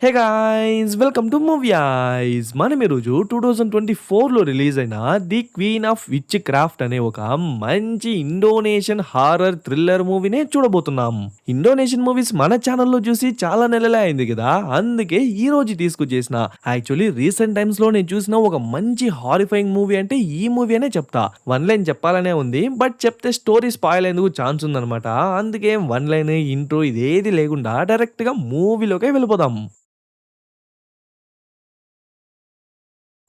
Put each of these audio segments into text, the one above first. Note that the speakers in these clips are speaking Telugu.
Hey guys! Welcome to movie ice. మనం ఈరోజు 2024లో రిలీజ్ అయిన 'the queen of which craft' అనే ఒక మంచి ఇండోనేషియన్ హారర్ థ్రిల్లర్ మూవీనే చూడబోతున్నాం. ఇండోనేషియన్ మూవీస్ మన ఛానల్‌లో చూసి చాలా నెలలే అయింది కదా! అందుకే ఈ రోజు తీసుకొచ్చేసిన. యాక్చువల్లీ రీసెంట్ టైమ్స్‌లో నేను చూసిన ఒక మంచి హారిఫైయింగ్ మూవీ అంటే ఈ మూవీ అనే చెప్తా. వన్ లైన్ చెప్పాలనే ఉంది. బట్ చెప్తే స్టోరీ స్పాయిల్ అయ్యేందుకు ఛాన్స్ ఉందన్నమాట. అందుకే వన్ లైన్, ఇంట్రో ఇదేది లేకుండా డైరెక్ట్‌గా మూవీలోకే వెళ్ళిపోదాం.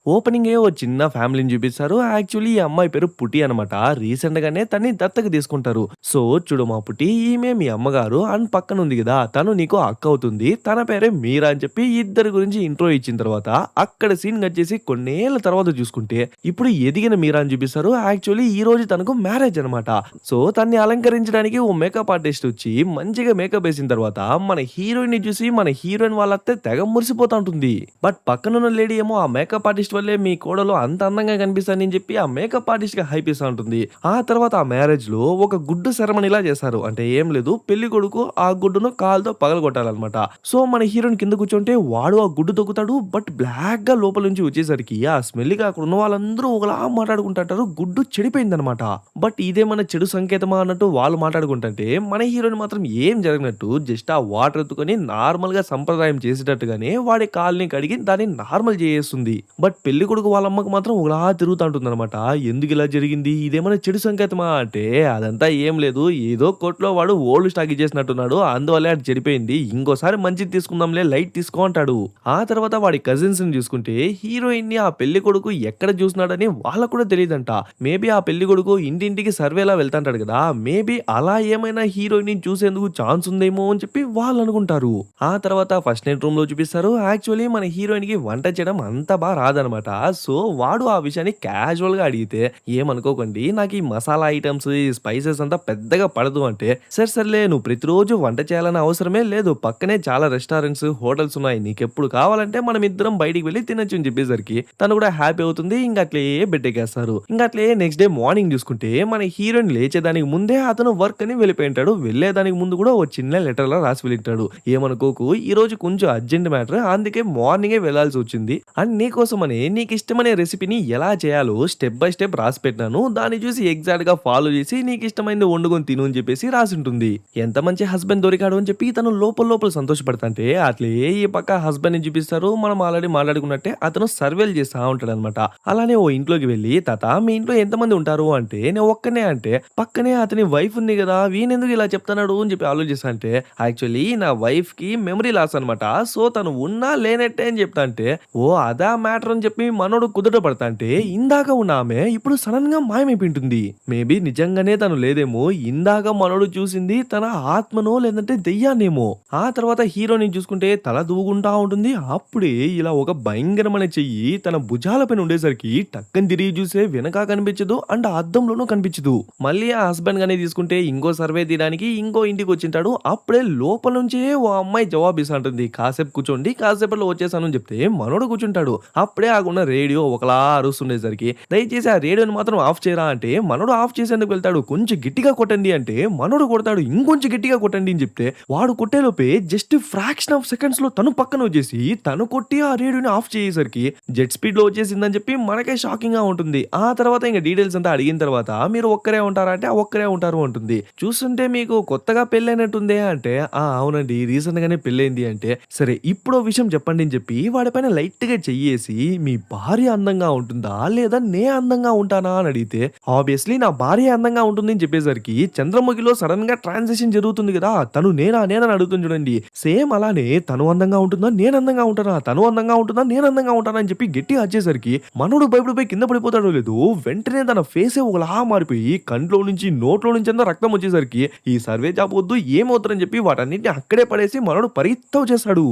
ఓపెనింగే ఓ చిన్న ఫ్యామిలీని చూపిస్తారు. యాక్చువల్లీ ఈ అమ్మాయి పేరు పుటి అనమాట. రీసెంట్‌గానే తన్ని దత్తత తీసుకుంటారు. సో చూడు మా పుటి, ఈమె మీ అమ్మగారు అండ్ పక్కన ఉంది గదా! తను నీకు అక్క అవుతుంది. తన పేరే మీరా అని చెప్పి ఇద్దరి గురించి ఇంట్రో ఇచ్చిన తర్వాత అక్కడ సీన్ కట్ చేసి కొన్నేళ్ల తర్వాత చూసుకుంటే ఇప్పుడు ఎదిగిన మీరా అని చూపిస్తారు. యాక్చువల్లీ ఈ రోజు తనకు మ్యారేజ్ అనమాట. సో తన్ని అలంకరించడానికి ఓ మేకప్ ఆర్టిస్ట్ వచ్చి మంచిగా మేకప్ ఏసిన తర్వాత మన హీరోయిన్‌ని చూసి మన హీరోయిన్ వాళ్ళ అత్తే తెగ మురిసిపోతా ఉంటుంది. బట్ పక్కనున్న లేడీ ఏమో ఆ మేకప్ ఆర్టిస్ట్ వల్లే మీ కోడలు అంత అందంగా కనిపిస్తానని చెప్పి ఆ మేకప్ ఆర్టిస్ట్ గా హైప్ ఇస్తా ఉంటుంది. ఆ తర్వాత ఆ మ్యారేజ్ లో ఒక గుడ్డు సెరమనీలా చేశారు. అంటే ఏం లేదు, పెళ్లి కొడుకు ఆ గుడ్డును కాలుతో పగలగొట్టాలన్నమాట. సో మన హీరోయిన్ కింద కూర్చుంటే వాడు ఆ గుడ్డు తొక్కుతాడు. బట్ బ్లాక్ గా లోపల నుంచి వచ్చేసరికి ఆ స్మెల్ గా అక్కడ ఉన్న వాళ్ళందరూ ఒకలా మాట్లాడుకుంటుంటారు. గుడ్డు చెడిపోయిందనమాట. బట్ ఇదేమన్నా చెడు సంకేతమా అన్నట్టు వాళ్ళు మాట్లాడుకుంటుంటే మన హీరోయిన్ మాత్రం ఏం జరగనట్టు జస్ట్ ఆ వాటర్ ఎత్తుకొని నార్మల్ గా సంప్రదాయం చేసేటట్టుగానే వాడి కాల్ని కడిగి దాన్ని నార్మల్ చేసేస్తుంది. బట్ పెళ్లి కొడుకు వాళ్ళ అమ్మకు మాత్రం ఒకలా తిరుగుతా ఉంటుందన్నమాట. ఎందుకు ఇలా జరిగింది? ఇదేమైనా చెడు సంకేతమా అంటే అదంతా ఏం లేదు. ఏదో కోర్టులో వాడు ఓల్డ్ స్టాక్ ఇచ్చేసినట్టున్నాడు. అందువల్లే అది చెడిపోయింది. ఇంకోసారి మంచిది తీసుకుందాంలే, లైట్ తీసుకో అంటాడు. ఆ తర్వాత వాడి కజిన్స్ ని చూసుకుంటే హీరోయిన్ ని ఆ పెళ్లి కొడుకు ఎక్కడ చూసినాడని వాళ్ళకు కూడా తెలియదంట. మేబీ ఆ పెళ్లి కొడుకు ఇంటింటికి సర్వేలా వెళ్తాంటాడు కదా! మేబీ అలా ఏమైనా హీరోయిన్ ని చూసేందుకు ఛాన్స్ ఉందేమో అని చెప్పి వాళ్ళు అనుకుంటారు. ఆ తర్వాత ఫస్ట్ నైట్ రూమ్ లో చూపిస్తారు. యాక్చువల్లీ మన హీరోయిన్ కి వంట చేయడం అంత బాగా రాదనమాట. సో వాడు ఆ విషయాన్ని క్యాజువల్ గా అడిగితే ఏమనుకోకండి, నాకు ఈ మసాలా ఐటమ్స్, ఈ స్పైసెస్ అంతా పెద్దగా పడదు అంటే, సరే సర్లే నువ్వు ప్రతిరోజు వంట చేయాలని అవసరమే లేదు, పక్కనే చాలా రెస్టారెంట్స్, హోటల్స్ ఉన్నాయి, నీకెప్పుడు కావాలంటే మనం ఇద్దరం బయటికి వెళ్ళి తినొచ్చు అని చెప్పేసరికి తను కూడా హ్యాపీ అవుతుంది. ఇంకా అట్లే బెట్టెక్కేస్తారు. ఇంకా అట్లే నెక్స్ట్ డే మార్నింగ్ చూసుకుంటే మన హీరోయిన్ లేచేదానికి ముందే అతను వర్క్ అని వెళ్ళిపోయింటాడు. వెళ్ళేదానికి ముందు కూడా ఓ చిన్న లెటర్ లా రాసి వెళ్ళింటాడు. ఏమనుకోకు, ఈ రోజు కొంచెం అర్జెంట్ మ్యాటర్, అందుకే మార్నింగే వెళ్లాల్సి వచ్చింది అండ్ నీకోసమని నీకు ఇష్టమనే రెసిపీని ఎలా చేయాలో స్టెప్ బై స్టెప్ రాసి పెట్టినాను. దాన్ని చూసి ఎగ్జాక్ట్ గా ఫాలో చేసి నీకు ఇష్టమైంది వండుకొని తిను అని చెప్పేసి రాసి ఉంటుంది. ఎంత మంచి హస్బెండ్ దొరికాడు అని చెప్పి తను లోపల లోపల సంతోషపడతాంటే అట్లే ఈ పక్క హస్బెండ్ ని చూపిస్తారు. మనం ఆల్రెడీ మాట్లాడుకున్నట్టే అతను సర్వేలు చేస్తా ఉంటాడు అనమాట. అలానే ఓ ఇంట్లోకి వెళ్ళి, తాత మీ ఇంట్లో ఎంతమంది ఉంటారు అంటే నేను ఒక్కనే అంటే, పక్కనే అతని వైఫ్ ఉంది కదా, వీనెందుకు ఇలా చెప్తున్నాడు అని చెప్పి ఆలోచిస్తా అంటే యాక్చువల్లీ నా వైఫ్ కి మెమరీ లాస్ అనమాట. సో తను ఉన్నా లేనట్టే అని చెప్తా అంటే, ఓ అదా మ్యాటర్ అని చెప్పి మనోడు కుదుట పడతాంటే ఇందాక ఉన్న ఆమె ఇప్పుడు సడన్ గా మాయమైపోయింటుంది. మేబీ నిజంగానే తను లేదేమో, ఇందాక మనోడు చూసింది తన ఆత్మనో లేదంటే దెయ్యాన్నేమో. ఆ తర్వాత హీరోని చూసుకుంటే తల దూగుంటా ఉంటుంది. అప్పుడే ఇలా ఒక భయంకరమైన చెయ్యి తన భుజాల పైన ఉండేసరికి టక్కని తిరిగి చూసే వెనక కనిపించదు అండ్ అద్దంలోనూ కనిపించదు. మళ్ళీ ఆ హస్బెండ్ గానే తీసుకుంటే ఇంకో సర్వే తీయడానికి ఇంకో ఇంటికి వచ్చింటాడు. అప్పుడే లోపల నుంచే ఓ అమ్మాయి జవాబు ఇస్తా ఉంటుంది, కాసేపు కూర్చోండి కాసేపట్లో వచ్చేసాను అని చెప్తే మనోడు కూర్చుంటాడు. అప్పుడే ఆగున్న రేడియో ఒకలా అరుస్తుండేసరికి దయచేసి ఆ రేడియోని మాత్రం ఆఫ్ చేయరా అంటే మనోడు ఆఫ్ చేసేందుకు వెళ్తాడు. కొంచెం గట్టిగా కొట్టండి అంటే మనోడు కొడతాడు. ఇంకొంచెం గట్టిగా కొట్టండి అని చెప్తే వాడు కొట్టేలోపే జస్ట్ ఫ్రాక్షన్ ఆఫ్ సెకండ్స్ లో తను పక్కన వచ్చేసి తను కొట్టి ఆ రేడియోని ఆఫ్ చేసేసరికి జెట్ స్పీడ్ లో వచ్చేసిందని చెప్పి మనకే షాకింగ్ గా ఉంటుంది. ఆ తర్వాత ఇంకా డీటెయిల్స్ అంతా అడిగిన తర్వాత మీరు ఒక్కరే ఉంటారా అంటే ఒక్కరే ఉంటారు అంటుంది. చూస్తుంటే మీకు కొత్తగా పెళ్ళైనట్టుందే అంటే అవునండి రీసెంట్ గానే పెళ్ళైంది అంటే, సరే ఇప్పుడు విషయం చెప్పండి అని చెప్పి వాడిపైన లైట్ గా చెయ్యేసి మీ భార్య అందంగా ఉంటుందా లేదా నే అందంగా ఉంటానా అని అడిగితే ఆబ్వియస్లీ నా భార్య అందంగా ఉంటుంది అని చెప్పేసరికి చంద్రముఖిలో సడన్ గా ట్రాన్సాక్షన్ జరుగుతుంది కదా, తను నేనని అడుగుతుంది చూడండి. సేమ్ అలానే తను అందంగా ఉంటుందా నేను అందంగా ఉంటానా, తను అందంగా ఉంటుందా నేను అందంగా ఉంటానా అని చెప్పి గట్టిగా వచ్చేసరికి మనోడు భయపడిపోయి కింద పడిపోతాడో లేదు, వెంటనే తన ఫేసే ఒకలా మారిపోయి కంట్లో నుంచి నోట్లో నుంచి అంతా రక్తం వచ్చేసరికి ఈ సర్వే జాబ్ వద్దు ఏమవుతారని చెప్పి వాటన్నిటిని అక్కడే పడేసి మనోడు పరిగెత్తా వచ్చేస్తాడు.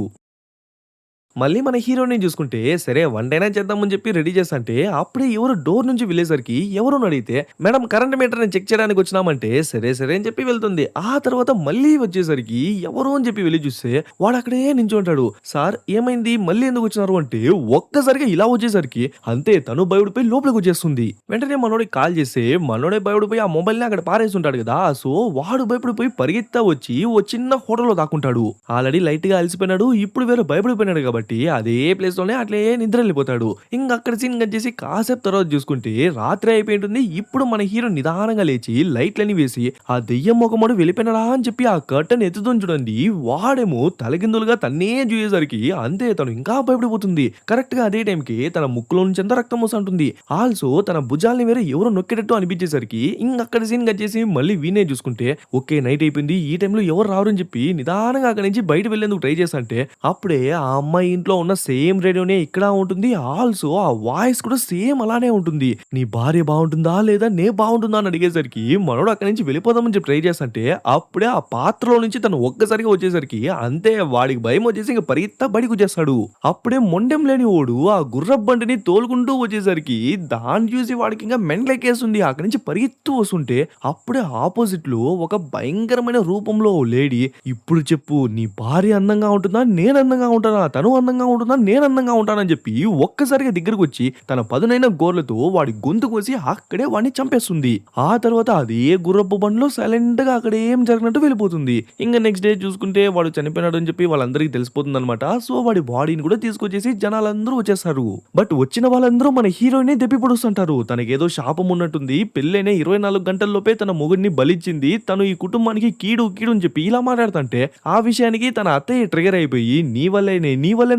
మళ్ళీ మన హీరోని చూసుకుంటే, సరే వంటైనా చేద్దామని చెప్పి రెడీ చేస్తంటే, అప్పుడే ఎవరో డోర్ నుంచి వెళ్ళేసరికి ఎవరో అని అడిగితే, "మేడం కరెంట్ మీటర్‌ని చెక్ చేయడానికి వచ్చినామంటే" సరే, సరే అని చెప్పి వెళ్తుంది. ఆ తర్వాత మళ్ళీ వచ్చేసరికి ఎవరు అని చెప్పి వెళ్లి చూస్తే, వాడక్కడే నించుంటాడు. "సార్ ఏమైంది? మళ్ళీ ఎందుకొచ్చినారు?" అంటే ఒక్కసారిగా ఇలా వచ్చేసరికి అంతే తను భయపడిపోయి లోపలికొచ్చేస్తుంది. వెంటనే మనోడికి కాల్ చేస్తే, మనోడే భయపడిపోయి ఆ మొబైల్‌ని అక్కడ పారేసుంటాడు కదా! సో, వాడు భయపడిపోయి పరిగెత్తా వచ్చి ఓ చిన్న హోటల్‌లో దాక్కుంటాడు. ఆల్రెడీ లైట్‌గా అలసిపోయినాడు. ఇప్పుడు వేరే భయపడిపోయినాడు కాబట్టి అదే ప్లేస్‌లోనే అట్లే నిద్రెళ్ళిపోతాడు. ఇంక అక్కడ సీన్ కట్ చేసి కాసేపు తర్వాత చూసుకుంటే రాత్రి అయిపోయి ఉంటుంది. ఇప్పుడు మన హీరో నిదానంగా లేచి లైట్‌లన్నీ వేసి ఆ దెయ్యం మొఖమోడు వెళ్ళిపోయినాడా అని చెప్పి ఆ కర్టెన్ ఎత్తుతుంది చూడండి. వాడేమో తలకిందులుగా తన్నే చూసేసరికి అంతే తను ఇంకా భయపడిపోతుంది. కరెక్ట్‌గా అదే టైంకి తన ముక్కులో నుంచి అంతా రక్తం వస్తుంటుంది. ఆల్సో తన భుజాల్ని వేరే ఎవరో నొక్కేటట్టు అనిపించేసరికి ఇంకక్కడ సీన్ కట్ చేసి మళ్ళీ వీనే చూసుకుంటే ఓకే నైట్ అయిపోయింది. ఈ టైంలో ఎవరు రారు అని చెప్పి నిదానంగా అక్కడి నుంచి బయట వెళ్ళేందుకు ట్రై చేస్తంటే అప్పుడే ఆ అమ్మాయి ఇంట్లో ఉన్న సేమ్ రేడియోనే ఇక్కడ ఉంటుంది. ఆల్సో ఆ వాయిస్ కూడా సేమ్ అలానే ఉంటుంది. నీ భార్య బావుంటుందా? లేదా నేను బావుంటుందా? అని అడిగేసరికి మనోడు అక్కడి నుంచి వెళ్ళిపోదామని చెప్పి ట్రై చేస్తంటే అప్పుడే ఆ పాత్రలో నుంచి తను ఒక్కసారిగా వచ్చేసరికి అంతే వాడికి భయం వచ్చేసి ఇంక పరిగెత్తా బయటకొచ్చేస్తాడు. అప్పుడే మొండెం లేని వోడు ఆ గుర్రపు బండిని తోలుకుంటూ వచ్చేసరికి దాన్ని చూసి వాడికి ఇంకా మెంట్లెక్కేస్తుంది. అక్కడి నుంచి పరిగెత్తు వస్తుంటే అప్పుడే ఆపోజిట్ లో ఒక భయంకరమైన రూపంలో ఓ లేడీ ఇప్పుడు చెప్పు నీ భార్య అందంగా ఉంటుందా? నేను అందంగా ఉంటానా? తను అందంగా ఉంటుందా? నేను అందంగా ఉంటానని చెప్పి ఒక్కసారిగా దగ్గరకొచ్చి తన పదునైన గోర్లతో వాడి గొంతు కోసి అక్కడే వాడిని చంపేస్తుంది. ఆ తర్వాత అదే గుర్రపు బండిలో సైలెంట్ గా అక్కడ ఏం జరిగినట్టు వెళ్ళిపోతుంది. ఇంకా నెక్స్ట్ డే చూసుకుంటే వాడు చనిపోయినాడు అని చెప్పి వాళ్ళందరికీ తెలిసిపోతుంది అనమాట. సో వాడి బాడీని కూడా తీసుకొచ్చేసి జనాలందరూ వచ్చేస్తారు. బట్ వచ్చిన వాళ్ళందరూ మన హీరోయిన్ దెప్పి పొడుస్తుంటారు. తనకేదో శాపం ఉన్నట్టుంది. పెళ్ళైన 24 గంటల్లోపే తన మొగుడిని బలిచ్చింది. తను ఈ కుటుంబానికి కీడు కీడు అని చెప్పి ఇలా మాట్లాడుతుంటే ఆ విషయానికి తన అత్తయ్య ట్రిగర్ అయిపోయి నీ వల్లే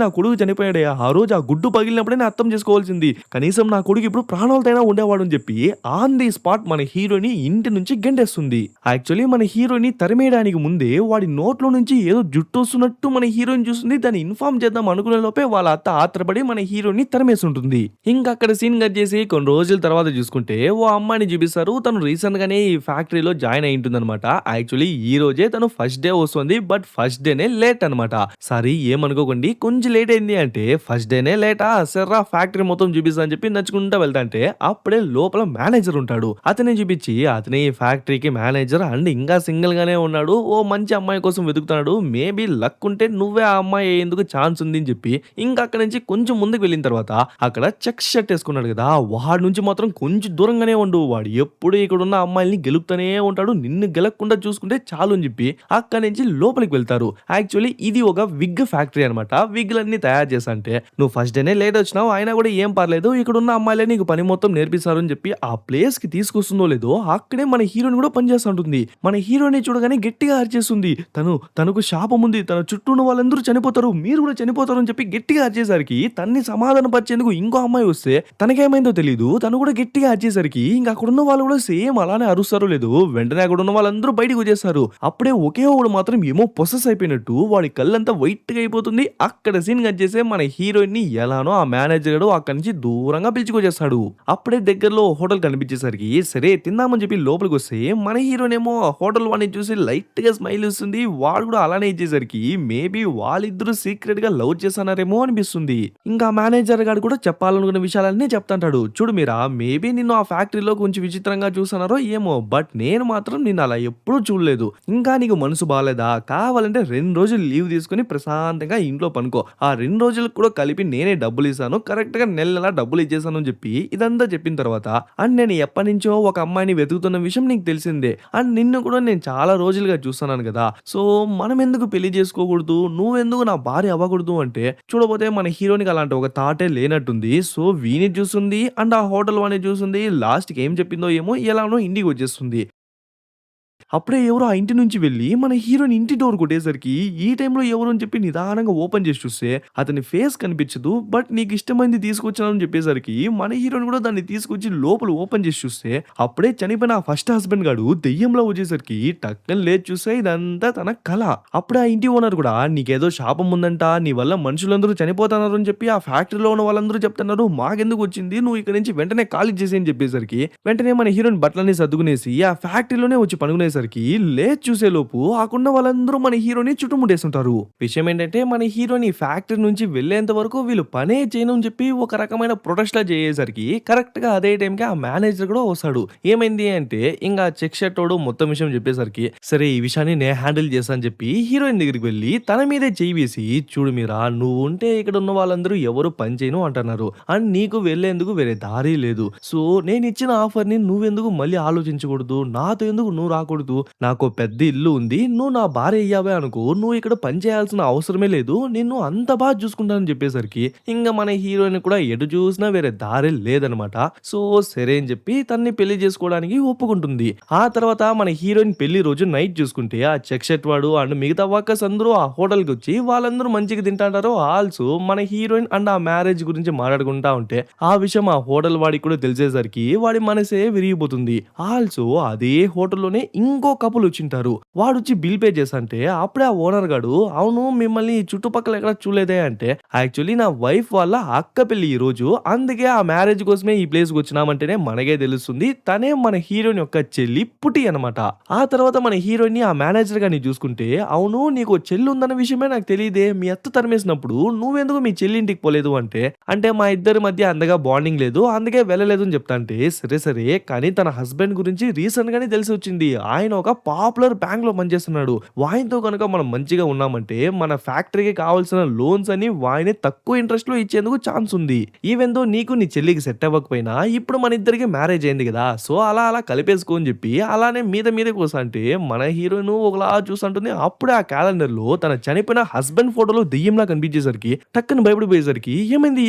నా కొడుకు చనిపోయాడే. ఆ రోజు ఆ గుడ్డు పగిలినప్పుడే నేను అర్థం చేసుకోవాల్సింది. కనీసం నా కొడుకు ఇప్పుడు ప్రాణాలతోనే ఉండేవాడు అని చెప్పి ఆన్ ది స్పాట్ మన హీరోని ఇంటి నుంచి గెంటేస్తుంది. యాక్చువల్లీ మన హీరోని తరిమేయడానికి ముందే వాడి నోట్లో నుంచి ఏదో జుట్టు వస్తున్నట్టు మన హీరోయిన్ చూస్తుంది. దాన్ని ఇన్ఫార్మ్ చేద్దాం అనుకునే లోపే వాళ్ళ అత్త ఆత్రపడి మన హీరోని తరిమేస్తుంటుంది. ఇంకా అక్కడ సీన్ కట్ చేసి కొన్ని రోజుల తర్వాత చూసుకుంటే ఓ అమ్మాయిని చూపిస్తారు. తను రీసెంట్ గానే ఈ ఫ్యాక్టరీలో జాయిన్ అయి ఉంటుందన్నమాట. యాక్చువల్లీ ఈ రోజే తను ఫస్ట్ డే వస్తుంది. బట్ ఫస్ట్ డేనే లేట్ అనమాట. సారీ ఏమనుకోకండి కొంచెం లేట్ అయింది అంటే ఫస్ట్ డేనే లేటా సర్రా ఫ్యాక్టరీ మొత్తం చూపిస్తా అని చెప్పి నచ్చుకుంటా వెళ్తాంటే అప్పుడే లోపల మేనేజర్ ఉంటాడు. అతనే చూపించి అతనే ఈ ఫ్యాక్టరీకి మేనేజర్ అండ్ ఇంకా సింగిల్ గానే ఉన్నాడు. ఓ మంచి అమ్మాయి కోసం వెతుకుతున్నాడు. మేబీ లక్ ఉంటే నువ్వే ఆ అమ్మాయి అయ్యేందుకు ఛాన్స్ ఉంది అని చెప్పి ఇంకా అక్కడ నుంచి కొంచెం ముందుకు వెళ్ళిన తర్వాత అక్కడ చెక్ షర్ట్ వేసుకున్నాడు కదా వాడి నుంచి మాత్రం కొంచెం దూరంగానే ఉండు. వాడు ఎప్పుడు ఇక్కడ ఉన్న అమ్మాయిల్ని గెలుపుతూనే ఉంటాడు. నిన్ను గెలక్కుండా చూసుకుంటే చాలు అని చెప్పి అక్కడి నుంచి లోపలికి వెళ్తారు. యాక్చువల్లీ ఇది ఒక విగ్ ఫ్యాక్టరీ అనమాట. విగ్లన్నీ తయారు చేస్తంటే నువ్వు ఫస్ట్ డేనే లేట్ వచ్చినావు అయినా కూడా ఏం పర్లేదు ఇక్కడ ఉన్న అమ్మాయిలే నీకు పని మొత్తం నేర్పిస్తారు అని చెప్పి ఆ ప్లేస్ కి తీసుకొస్తుందో లేదో అక్కడే మన హీరోయిన్ కూడా పనిచేస్తుంటుంది. మన హీరోయిన్ చూడగానే గట్టిగా అరిచేస్తుంది. తనకు శాపం ఉంది. తన చుట్టూ ఉన్న వాళ్ళందరూ చనిపోతారు. మీరు కూడా చనిపోతారు అని చెప్పి గట్టిగా అరిచేసరికి తన్ని సమాధాన పరిచేందుకు ఇంకో అమ్మాయి వస్తే తనకేమైందో తెలియదు. తను కూడా గట్టిగా అరిచేసరికి ఇంకా అక్కడ ఉన్న వాళ్ళు కూడా సేమ్ అలానే అరుస్తారో లేదు వెంటనే అక్కడ ఉన్న వాళ్ళందరూ బయటకు వచ్చేస్తారు. అప్పుడే ఒకే ఒకడు మాత్రం ఏమో పొసెస్ అయిపోయినట్టు వాడి కళ్ళంతా వైట్ గా అయిపోతుంది. అక్కడ సీన్ కట్ చేసే మన హీరోయిన్ ని ఎలానో ఆ మేనేజర్ అక్కడి నుంచి దూరంగా పిలుచుకొచ్చేస్తాడు. అప్పుడే దగ్గరలో హోటల్ కనిపించేసరికి సరే తిందామని చెప్పి లోపలికి వస్తే మన హీరోయిన్ ఏమో హోటల్ వాడిని చూసి లైట్ గా స్మైల్ ఇస్తుంది. వాడు కూడా అలానే ఇచ్చేసరికి మేబీ వాళ్ళిద్దరూ సీక్రెట్ గా లవ్ చేస్తున్నారేమో అనిపిస్తుంది. ఇంకా మేనేజర్ గారు కూడా చెప్పాలనుకున్న విషయాలన్నీ చెప్తాంటాడు. చూడు మీరా మేబీ నిన్ను ఆ ఫ్యాక్టరీలో కొంచెం విచిత్రంగా చూస్తున్నారో ఏమో బట్ నేను మాత్రం నిన్ను అలా ఎప్పుడూ చూడలేదు. ఇంకా నీకు మనసు బాగాలేదా కావాలంటే 2 రోజులు లీవ్ తీసుకుని ప్రశాంతంగా ఇంట్లో పనుకో. ఆ 2 రోజులకు కూడా కలిపి నేనే డబ్బులు ఇస్తాను. కరెక్ట్ గా నెల డబ్బులు ఇచ్చేసాను అని చెప్పి ఇదంతా చెప్పిన తర్వాత అండ్ నేను ఎప్పటి నుంచో ఒక అమ్మాయిని వెతుకుతున్న విషయం నీకు తెలిసిందే. అండ్ నిన్ను కూడా నేను చాలా రోజులుగా చూస్తున్నాను కదా. సో మనం ఎందుకు పెళ్లి చేసుకోకూడదు నువ్వెందుకు నా భార్య అవ్వకూడదు అంటే చూడబోతే మన హీరోనికి అలాంటి ఒక థాటే లేనట్టుంది. సో వీని చూస్తుంది అండ్ ఆ హోటల్ వాడిని చూస్తుంది. లాస్ట్ కి ఏం చెప్పిందో ఏమో ఎలానో ఇంటికి వచ్చేస్తుంది. అప్పుడే ఎవరో ఆ ఇంటి నుంచి వెళ్ళి మన హీరోయిన్ ఇంటి డోర్ కొట్టేసరికి ఈ టైంలో ఎవరు అని చెప్పి నిదానంగా ఓపెన్ చేసి చూస్తే అతని ఫేస్ కనిపించదు. బట్ నీకు ఇష్టమైంది తీసుకొచ్చానని చెప్పేసరికి మన హీరోయిన్ కూడా దాన్ని తీసుకొచ్చి లోపల ఓపెన్ చేసి చూస్తే అప్పుడే చనిపోయిన ఆ ఫస్ట్ హస్బెండ్ గాడు దెయ్యంలో వచ్చేసరికి టక్కన లేచి చూస్తే ఇదంతా తన కళ. అప్పుడే ఆ ఇంటి ఓనర్ కూడా నీకేదో శాపం ఉందంట నీ వల్ల మనుషులందరూ చనిపోతున్నారు అని చెప్పి ఆ ఫ్యాక్టరీలో ఉన్న వాళ్ళందరూ చెప్తున్నారు. మాకెందుకు వచ్చింది నువ్వు ఇక్కడ నుంచి వెంటనే ఖాళీ చేసి అని చెప్పేసరికి వెంటనే మన హీరోయిన్ బట్టలన్నీ సర్దుకునేసి ఆ ఫ్యాక్టరీలోనే వచ్చి పనుకునే అనేసరికి లేచి చూసేలోపు అక్కడున్న వాళ్ళందరూ మన హీరోని చుట్టుముట్టేస్తుంటారు. విషయం ఏంటంటే మన హీరోని ఫ్యాక్టరీ నుంచి వెళ్ళేంత వరకు వీళ్ళు పనే చేయను అని చెప్పి ఒక రకమైన ప్రొటెస్ట్‌లా చేసేసరికి కరెక్ట్‌గా అదే టైంకి ఆ మేనేజర్ కూడా వస్తాడు. ఏమైంది అంటే ఇంగా చెక్ షర్టోడు మొత్తం విషయం చెప్పేసరికి, సరే ఈ విషయాన్ని నేను హ్యాండిల్ చేస్తా అని చెప్పి హీరోయిన్ దగ్గరికి వెళ్లి తన మీదే చెయ్యి వేసి, చూడు మీరా నువ్వుంటే ఇక్కడ ఉన్న వాళ్ళందరూ ఎవరు పని చేయను అంటున్నారు. అండ్ నీకు వెళ్ళేందుకు వేరే దారి లేదు. సో నేనిచ్చిన ఆఫర్‌ని నువ్వెందుకు మళ్ళీ ఆలోచించకూడదు? నాతో ఎందుకు నువ్వు రాకూడదు? నాకో పెద్ద ఇల్లు ఉంది. నువ్వు నా భార్య అయ్యావే అనుకో, నువ్వు ఇక్కడ పని చేయాల్సిన అవసరమే లేదు. నిన్ను అంత బాగా చూసుకుంటానని చెప్పేసరికి, ఇంగ మన హీరోయిన్ కూడా ఎటు చూసినా వేరే దారే లేదనమాట. సో సరే అని చెప్పి తనని పెళ్లి చేసుకోవడానికి ఒప్పుకుంటుంది. ఆ తర్వాత మన హీరోయిన్ పెళ్లి రోజు నైట్ చూసుకుంటే ఆ చెక్ షర్ట్ వాడు అండ్ మిగతా వర్కర్స్ అందరూ ఆ హోటల్‌కి వచ్చి వాళ్ళందరూ మంచిగా తింటాంటారు. ఆల్సో మన హీరోయిన్ అండ్ ఆ మ్యారేజ్ గురించి మాట్లాడుకుంటా ఉంటే ఆ విషయం ఆ హోటల్ వాడికి కూడా తెలిసేసరికి వాడి మనసే విరిగిపోతుంది. ఆల్సో అదే హోటల్‌లోనే ఇంకో కపుల్ వచ్చింటారు. వాడొచ్చి బిల్ పే చేసంటే అప్పుడే ఆ ఓనర్ గాడు, అవును మిమ్మల్ని ఈ చుట్టుపక్కల ఎక్కడ చూడలేదే అంటే, యాక్చువల్లీ నా వైఫ్ వాళ్ళ అక్క పెళ్లి ఈరోజు, అందుకే ఆ మ్యారేజ్ కోసమే ఈ ప్లేస్‌కి వచ్చినామంటేనే మనకే తెలుస్తుంది. తనే మన హీరోయిన్ యొక్క చెల్లి పుటి అనమాట. ఆ తర్వాత మన హీరోయిన్‌ని ఆ మేనేజర్ గారిని చూసుకుంటే, అవును నీకో చెల్లి ఉందన్న విషయమే నాకు తెలీదే. మీ అత్త తరిమేసినప్పుడు నువ్వెందుకు మీ చెల్లి ఇంటికి పోలేదు అంటే మా ఇద్దరి మధ్య అంతగా బాండింగ్ లేదు. అందుకే వెళ్ళలేదు అని చెప్తాంటే, సరే సరే కానీ తన హస్బెండ్ గురించి రీసెంట్ గానే తెలిసొచ్చింది. ఆయన ఒక పాపులర్ బ్యాంక్‌లో పనిచేస్తున్నాడు. వానితో గనుక మనం మంచిగా ఉన్నామంటే మన ఫ్యాక్టరీకి కావాల్సిన లోన్స్ అని వాయినే తక్కువ ఇంట్రెస్ట్‌లో ఇచ్చేందుకు ఛాన్స్ ఉంది. ఈవెన్ దో నీకు నీ చెల్లికి సెట్ అవ్వకపోయినా ఇప్పుడు మన ఇద్దరికి మ్యారేజ్ అయింది కదా! సో అలా అలా కలిపేసుకో అని చెప్పి అలానే మీదకి వస్తాంటే మన హీరోయిన్ ఒకలా చూస్తుంటుంది. అప్పుడే ఆ క్యాలెండర్‌లో తన చనిపోయిన హస్బెండ్ ఫోటోలో దెయ్యంలా కనిపించేసరికి టక్కున భయపడిపోయేసరికి ఏమైంది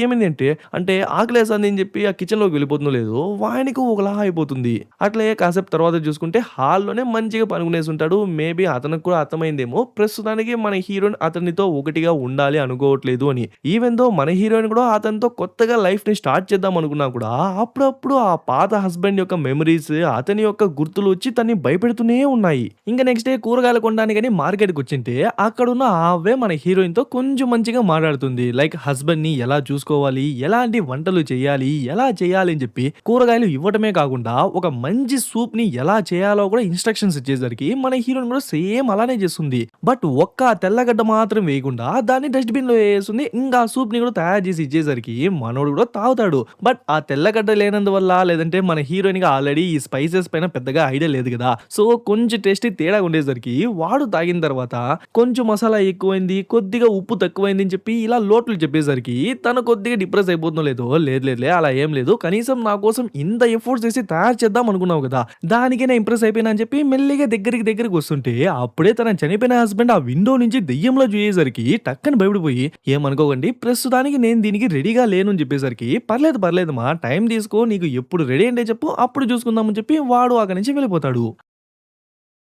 అంటే ఆకలేస్తాంది అని చెప్పి ఆ కిచెన్‌లోకి వెళ్ళిపోతుందో లేదో వానికి ఒకలా అయిపోతుంది. అట్లే కాసేపు తర్వాత చూసుకుంటే హాల్‌లోనే మంచిగా పనుకునేసుంటాడు. మేబీ అతనికి కూడా అర్థమైందేమో ప్రస్తుతానికి మన హీరోయిన్ అతనితో ఒకటిగా ఉండాలి అనుకోవట్లేదు అని. ఈవెన్ దో మన హీరోయిన్ కూడా అతనితో కొత్తగా లైఫ్‌ని స్టార్ట్ చేద్దాం అనుకున్నా కూడా అప్పుడప్పుడు ఆ పాత హస్బెండ్ యొక్క మెమోరీస్, అతని యొక్క గుర్తులు వచ్చి తనని భయపెడుతూనే ఉన్నాయి. ఇంక నెక్స్ట్ డే కూరగాయలు కొనడానికని మార్కెట్‌కొచ్చింటే అక్కడున్న ఆవే మన హీరోయిన్‌తో కొంచెం మంచిగా మాట్లాడుతుంది. లైక్ హస్బెండ్‌ని ఎలా చూసుకోవాలి, ఎలాంటి వంటలు చేయాలి, ఎలా చేయాలి అని చెప్పి కూరగాయలు ఇవ్వటమే కాకుండా ఒక మంచి సూప్‌ని ఎలా చేయాలో కూడా ఇన్‌స్ట్రక్షన్స్ ఇచ్చేసరికి మన హీరోయిన్ కూడా సేమ్ అలానే చేస్తుంది. బట్ ఒక్క తెల్లగడ్డ మాత్రం వేయకుండా దాన్ని డస్ట్‌బిన్‌లో ఏసేస్తుంది. ఇంకా ఆ సూప్‌ని కూడా తయారు చేసి ఇచ్చేసరికి మనోడు కూడా తాగుతాడు. బట్ ఆ తెల్లగడ్డ లేనందువల్ల లేదంటే మన హీరోయిన్‌కి ఆల్రెడీ ఈ స్పైసెస్ పైన పెద్దగా ఐడియా లేదు కదా! సో కొంచెం టేస్ట్ తేడాగా ఉండేసరికి వాడు తాగిన తర్వాత కొంచెం మసాలా ఎక్కువైంది, కొద్దిగా ఉప్పు తక్కువైంది అని చెప్పి ఇలా లోట్లు చెప్పేసరికి తను కొద్దిగా డిప్రెస్ అయిపోతుందో లేదో, లేదులే అలా ఏం లేదు. కనీసం నా కోసం ఇంత ఎఫర్ట్స్ చేసి తయారు చేద్దాం అనుకున్నావు కదా! దానికే నేను ఇంప్రెస్ అయిపోయినా అని చెప్పి మెల్లిగా దగ్గరికి వస్తుంటే అప్పుడే తన చనిపోయిన హస్బెండ్ ఆ విండో నుంచి దెయ్యంలో చూసేసరికి టక్కని భయపడిపోయి, ఏమనుకోకండి ప్రస్తుతానికి నేను దీనికి రెడీగా లేను అని చెప్పేసరికి, పర్లేదమ్మా టైం తీసుకో నీకు ఎప్పుడు రెడీ అంటే చెప్పు అప్పుడు చూసుకుందాం అని చెప్పి వాడు అక్కడి నుంచి వెళ్ళిపోతాడు.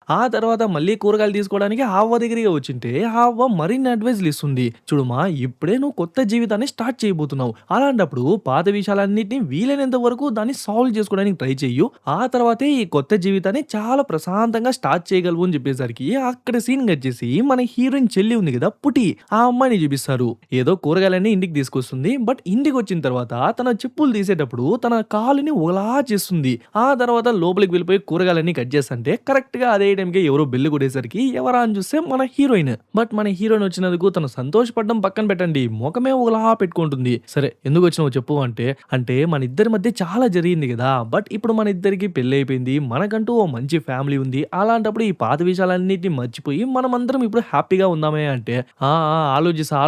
ఆ తర్వాత మళ్ళీ కూరగాయలు తీసుకోవడానికి హావ్వ దగ్గరికి వచ్చింటే హావ్వ మరిన్ని అడ్వైస్‌లు ఇస్తుంది. చూడుమా ఇప్పుడే నువ్వు కొత్త జీవితాన్ని స్టార్ట్ చేయబోతున్నావు. అలాంటప్పుడు పాత విషయాలన్నిటిని వీలైనంత వరకు దాన్ని సాల్వ్ చేసుకోవడానికి ట్రై చెయ్యు. ఆ తర్వాతే ఈ కొత్త జీవితాన్ని చాలా ప్రశాంతంగా స్టార్ట్ చేయగలవు అని చెప్పేసరికి అక్కడ సీన్ కట్ చేసి మన హీరోయిన్ చెల్లి ఉంది కదా పుటి, ఆ అమ్మాయిని చూపిస్తారు. ఏదో కూరగాయలన్నీ ఇంటికి తీసుకొస్తుంది. బట్ ఇంటికి వచ్చిన తర్వాత తన చెప్పులు తీసేటప్పుడు తన కాలుని ఒకలా చేస్తుంది. ఆ తర్వాత లోపలికి వెళ్ళిపోయి కూరగాయలన్నీ కట్ చేస్తుంటే కరెక్ట్‌గా అదే టైంకి ఎవరో బెల్ కొట్టేసరికి ఎవరా అని చూస్తే మన హీరోయిన్. బట్ మన హీరోయిన్ వచ్చినందుకు తను సంతోషపడడం పక్కన పెట్టండి. మొఖమే ఒకలా పెట్టుకుంటుంది. సరే ఎందుకు వచ్చినావో చెప్పు అంటే మన ఇద్దరి మధ్య చాలా జరిగింది కదా! బట్ ఇప్పుడు మన ఇద్దరికి పెళ్లయిపోయింది. మనకంటూ ఓ మంచి ఫ్యామిలీ ఉంది. అలాంటప్పుడు ఈ పాత విషయాలన్నిటిని మర్చిపోయి మనమందరం ఇప్పుడు హ్యాపీగా ఉందామే అంటే, ఆలోచిసా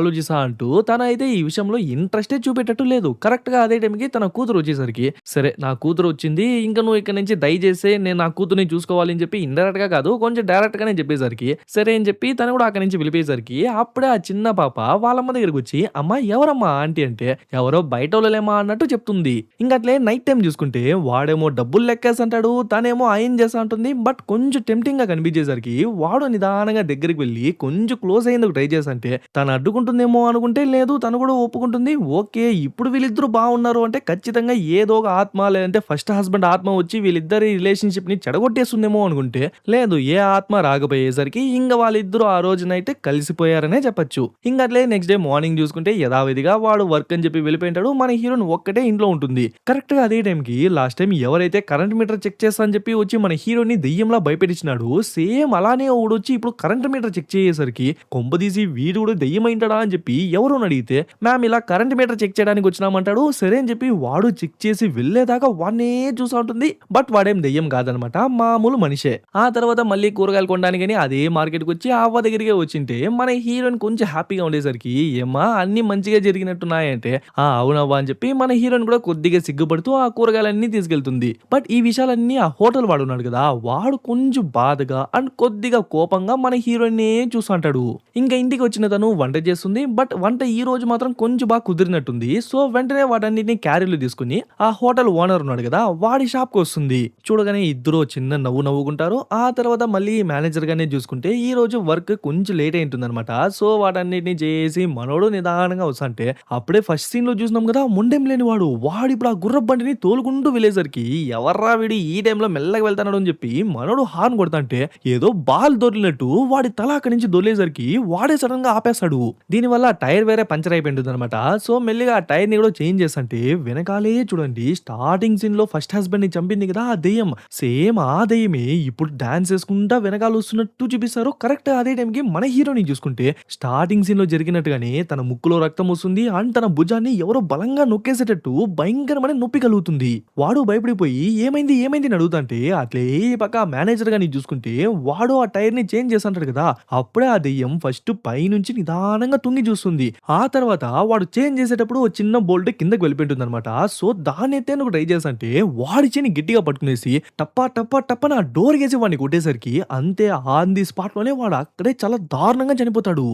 అంటూ తనైతే ఈ విషయంలో ఇంట్రెస్టే చూపేటట్టు లేదు. కరెక్ట్‌గా అదే టైంకి తన కూతురు వచ్చేసరికి, సరే నా కూతురు వచ్చింది. ఇంక నువ్వు ఇక్కడి నుంచి దయచేసి నేను నా కూతుర్ని చూసుకోవాలి అని చెప్పి ఇండైరెక్ట్‌గా కాదు కొంచెం డైరెక్ట్ గానే చెప్పేసరికి, సరే అని చెప్పి తను కూడా అక్కడి నుంచి వెళ్ళిపోయేసరికి అప్పుడే ఆ చిన్న పాప వాళ్ళమ్మ దగ్గరకొచ్చి, "అమ్మా ఎవరమ్మా ఆంటీ" అంటే, "ఎవరో బయటోళ్ళలేమా" అన్నట్టు చెప్తుంది. ఇంకట్లే నైట్ టైమ్ చూసుకుంటే వాడేమో డబ్బులు లెక్కేసంటాడు. తనేమో అయన్ చేస్తా అంటుంది. బట్ కొంచెం టెంప్టింగ్‌గా కనిపించేసరికి వాడు నిదానంగా దగ్గరికి వెళ్లి కొంచెం క్లోజ్ అయ్యేందుకు ట్రై చేసంటే తను అడ్డుకుంటుందేమో అనుకుంటే లేదు తను కూడా ఒప్పుకుంటుంది. ఓకే ఇప్పుడు వీళ్ళిద్దరూ బాగున్నారు అంటే ఖచ్చితంగా ఏదో ఒక ఆత్మ లేదంటే ఫస్ట్ హస్బెండ్ ఆత్మ వచ్చి వీళ్ళిద్దరి రిలేషన్‌షిప్‌ని చెడగొట్టేస్తుందేమో అనుకుంటే, లేదు లేదు ఏ ఆత్మ రాకపోయేసరికి ఇంక వాళ్ళిద్దరూ ఆ రోజు నైట్ కలిసిపోయారనే చెప్పొచ్చు. ఇంక అట్లే నెక్స్ట్ డే మార్నింగ్ చూసుకుంటే యథావిధిగా వాడు వర్క్ అని చెప్పి వెళ్ళిపోయింటాడు. మన హీరోయిన్ ఒక్కటే ఇంట్లో ఉంటుంది. కరెక్ట్‌గా అదే టైంకి లాస్ట్ టైం ఎవరైతే కరెంట్ మీటర్ చెక్ చేస్తా అని చెప్పి వచ్చి మన హీరోని దెయ్యంలా భయపెట్టించినాడు. సేమ్ అలానే ఒకడొచ్చి ఇప్పుడు కరెంట్ మీటర్ చెక్ చేసేసరికి కొంపదీసి వీడు కూడా దెయ్యమైంటాడా అని చెప్పి ఎవరోని అడిగితే, మ్యామ్ ఇలా కరెంట్ మీటర్ చెక్ చేయడానికి వచ్చినామంటాడు. సరే అని చెప్పి వాడు చెక్ చేసి వెళ్ళేదాకా వాడినే చూసా ఉంటుంది. బట్ వాడేం దెయ్యం కాదనమాట. మామూలు మనిషే. ఆ తర్వాత మళ్ళీ కూరగాయలు కొనడానికని అదే మార్కెట్‌కి వచ్చి అవ్వ దగ్గరికే వచ్చింటే మన హీరోయిన్ కొంచెం హ్యాపీగా ఉండేసరికి ఏమ్మా అన్నీ మంచిగా జరిగినట్టున్నాయంటే, ఆ అవునవ్వ అని చెప్పి మన హీరోయిన్ కూడా కొద్దిగా సిగ్గుపడుతూ ఆ కూరగాయలన్నీ తీసుకెళ్తుంది. బట్ ఈ విషయాలన్నీ ఆ హోటల్ వాడు ఉన్నాడు కదా, వాడు కొంచెం బాధగా అండ్ కొద్దిగా కోపంగా మన హీరోయిన్నే చూస్తుంటాడు. ఇంకా ఇంటికి వచ్చిన తను వంట చేస్తుంది. బట్ వంట ఈ రోజు మాత్రం కొంచెం బాగా కుదిరినట్టుంది. సో వెంటనే వాటన్నిటిని క్యారీలు తీసుకుని ఆ హోటల్ ఓనర్ ఉన్నాడు కదా, వాడి షాప్‌కి వస్తుంది. చూడగానే ఇద్దరు చిన్న నవ్వు నవ్వుకుంటారు. ఆ తర్వాత మళ్ళీ మేనేజర్ గానే చూసుకుంటే ఈ రోజు వర్క్ కొంచెం లేట్ అయింటుందన్నమాట. సో వాటన్నిటిని చేసి మనోడు నిదానంగా వస్తాంటే అప్పుడే ఫస్ట్ సీన్ లో చూసినాం కదా, ముండెం లేని వాడు ఇప్పుడు ఆ గుర్రపు బండిని తోలుకుంటూ వెళ్ళేసరికి ఎవర్రా వీడు ఈ టైంలో మెల్లగా వెళ్తాడు అని చెప్పి మనోడు హార్న్ కొడతాంటే ఏదో బాల్ దొరికినట్టు వాడి తల అక్కడి నుంచి దొర్లేసరికి వాడే సడన్ గా ఆపేస్తాడు. దీనివల్ల టైర్ వేరే పంచర్ అయిపోయింది అనమాట. సో మెల్లిగా ఆ టైర్ ని కూడా చేంజ్ చేస్తుంటే వెనకాలే చూడండి స్టార్టింగ్ సీన్ లో ఫస్ట్ హస్బెండ్ ని చంపింది కదా ఆ దెయ్యం, సేమ్ ఆ దెయ్యమే ఇప్పుడు డాన్స్ చేసుకుంటా వెనకాల వస్తున్నట్టు చూపిస్తారు. కరెక్ట్ అదే టైంకి మన హీరోని చూసుకుంటే స్టార్టింగ్ సీన్ లో జరిగినట్టుగానే తన ముక్కులో రక్తం వస్తుంది అండ్ తన భుజాన్ని ఎవరో బలంగా నొక్కేసేటట్టు భయంకరమైన నొప్పి కలుగుతుంది. వాడు భయపడిపోయి ఏమైంది ఏమైంది అని అడుగుతుంటే అట్లే పక్క మేనేజర్ గాని చూసుకుంటే వాడు ఆ టైర్ ని చేంజ్ చేస్తుంటాడు కదా, అప్పుడే ఆ దెయ్యం ఫస్ట్ పై నుంచి నిదానంగా తుంగి చూస్తుంది. ఆ తర్వాత వాడు చేంజ్ చేసేటప్పుడు ఒక చిన్న బోల్ట్ కిందకి వెళ్ళిపోయింటుంది అనమాట. సో దాన్ని ఎత్తేందుకు ట్రై చేస్తుంటే వాడి చేని గట్టిగా పట్టుకునేసి టప్పా టప్పా టప్ప నా డోర్ వేసి వాడిని కొట్టేసరికి అంతే ఆన్ ది స్పాట్ లోనే వాడు అక్కడే చాలా దారుణంగా చనిపోతాడు.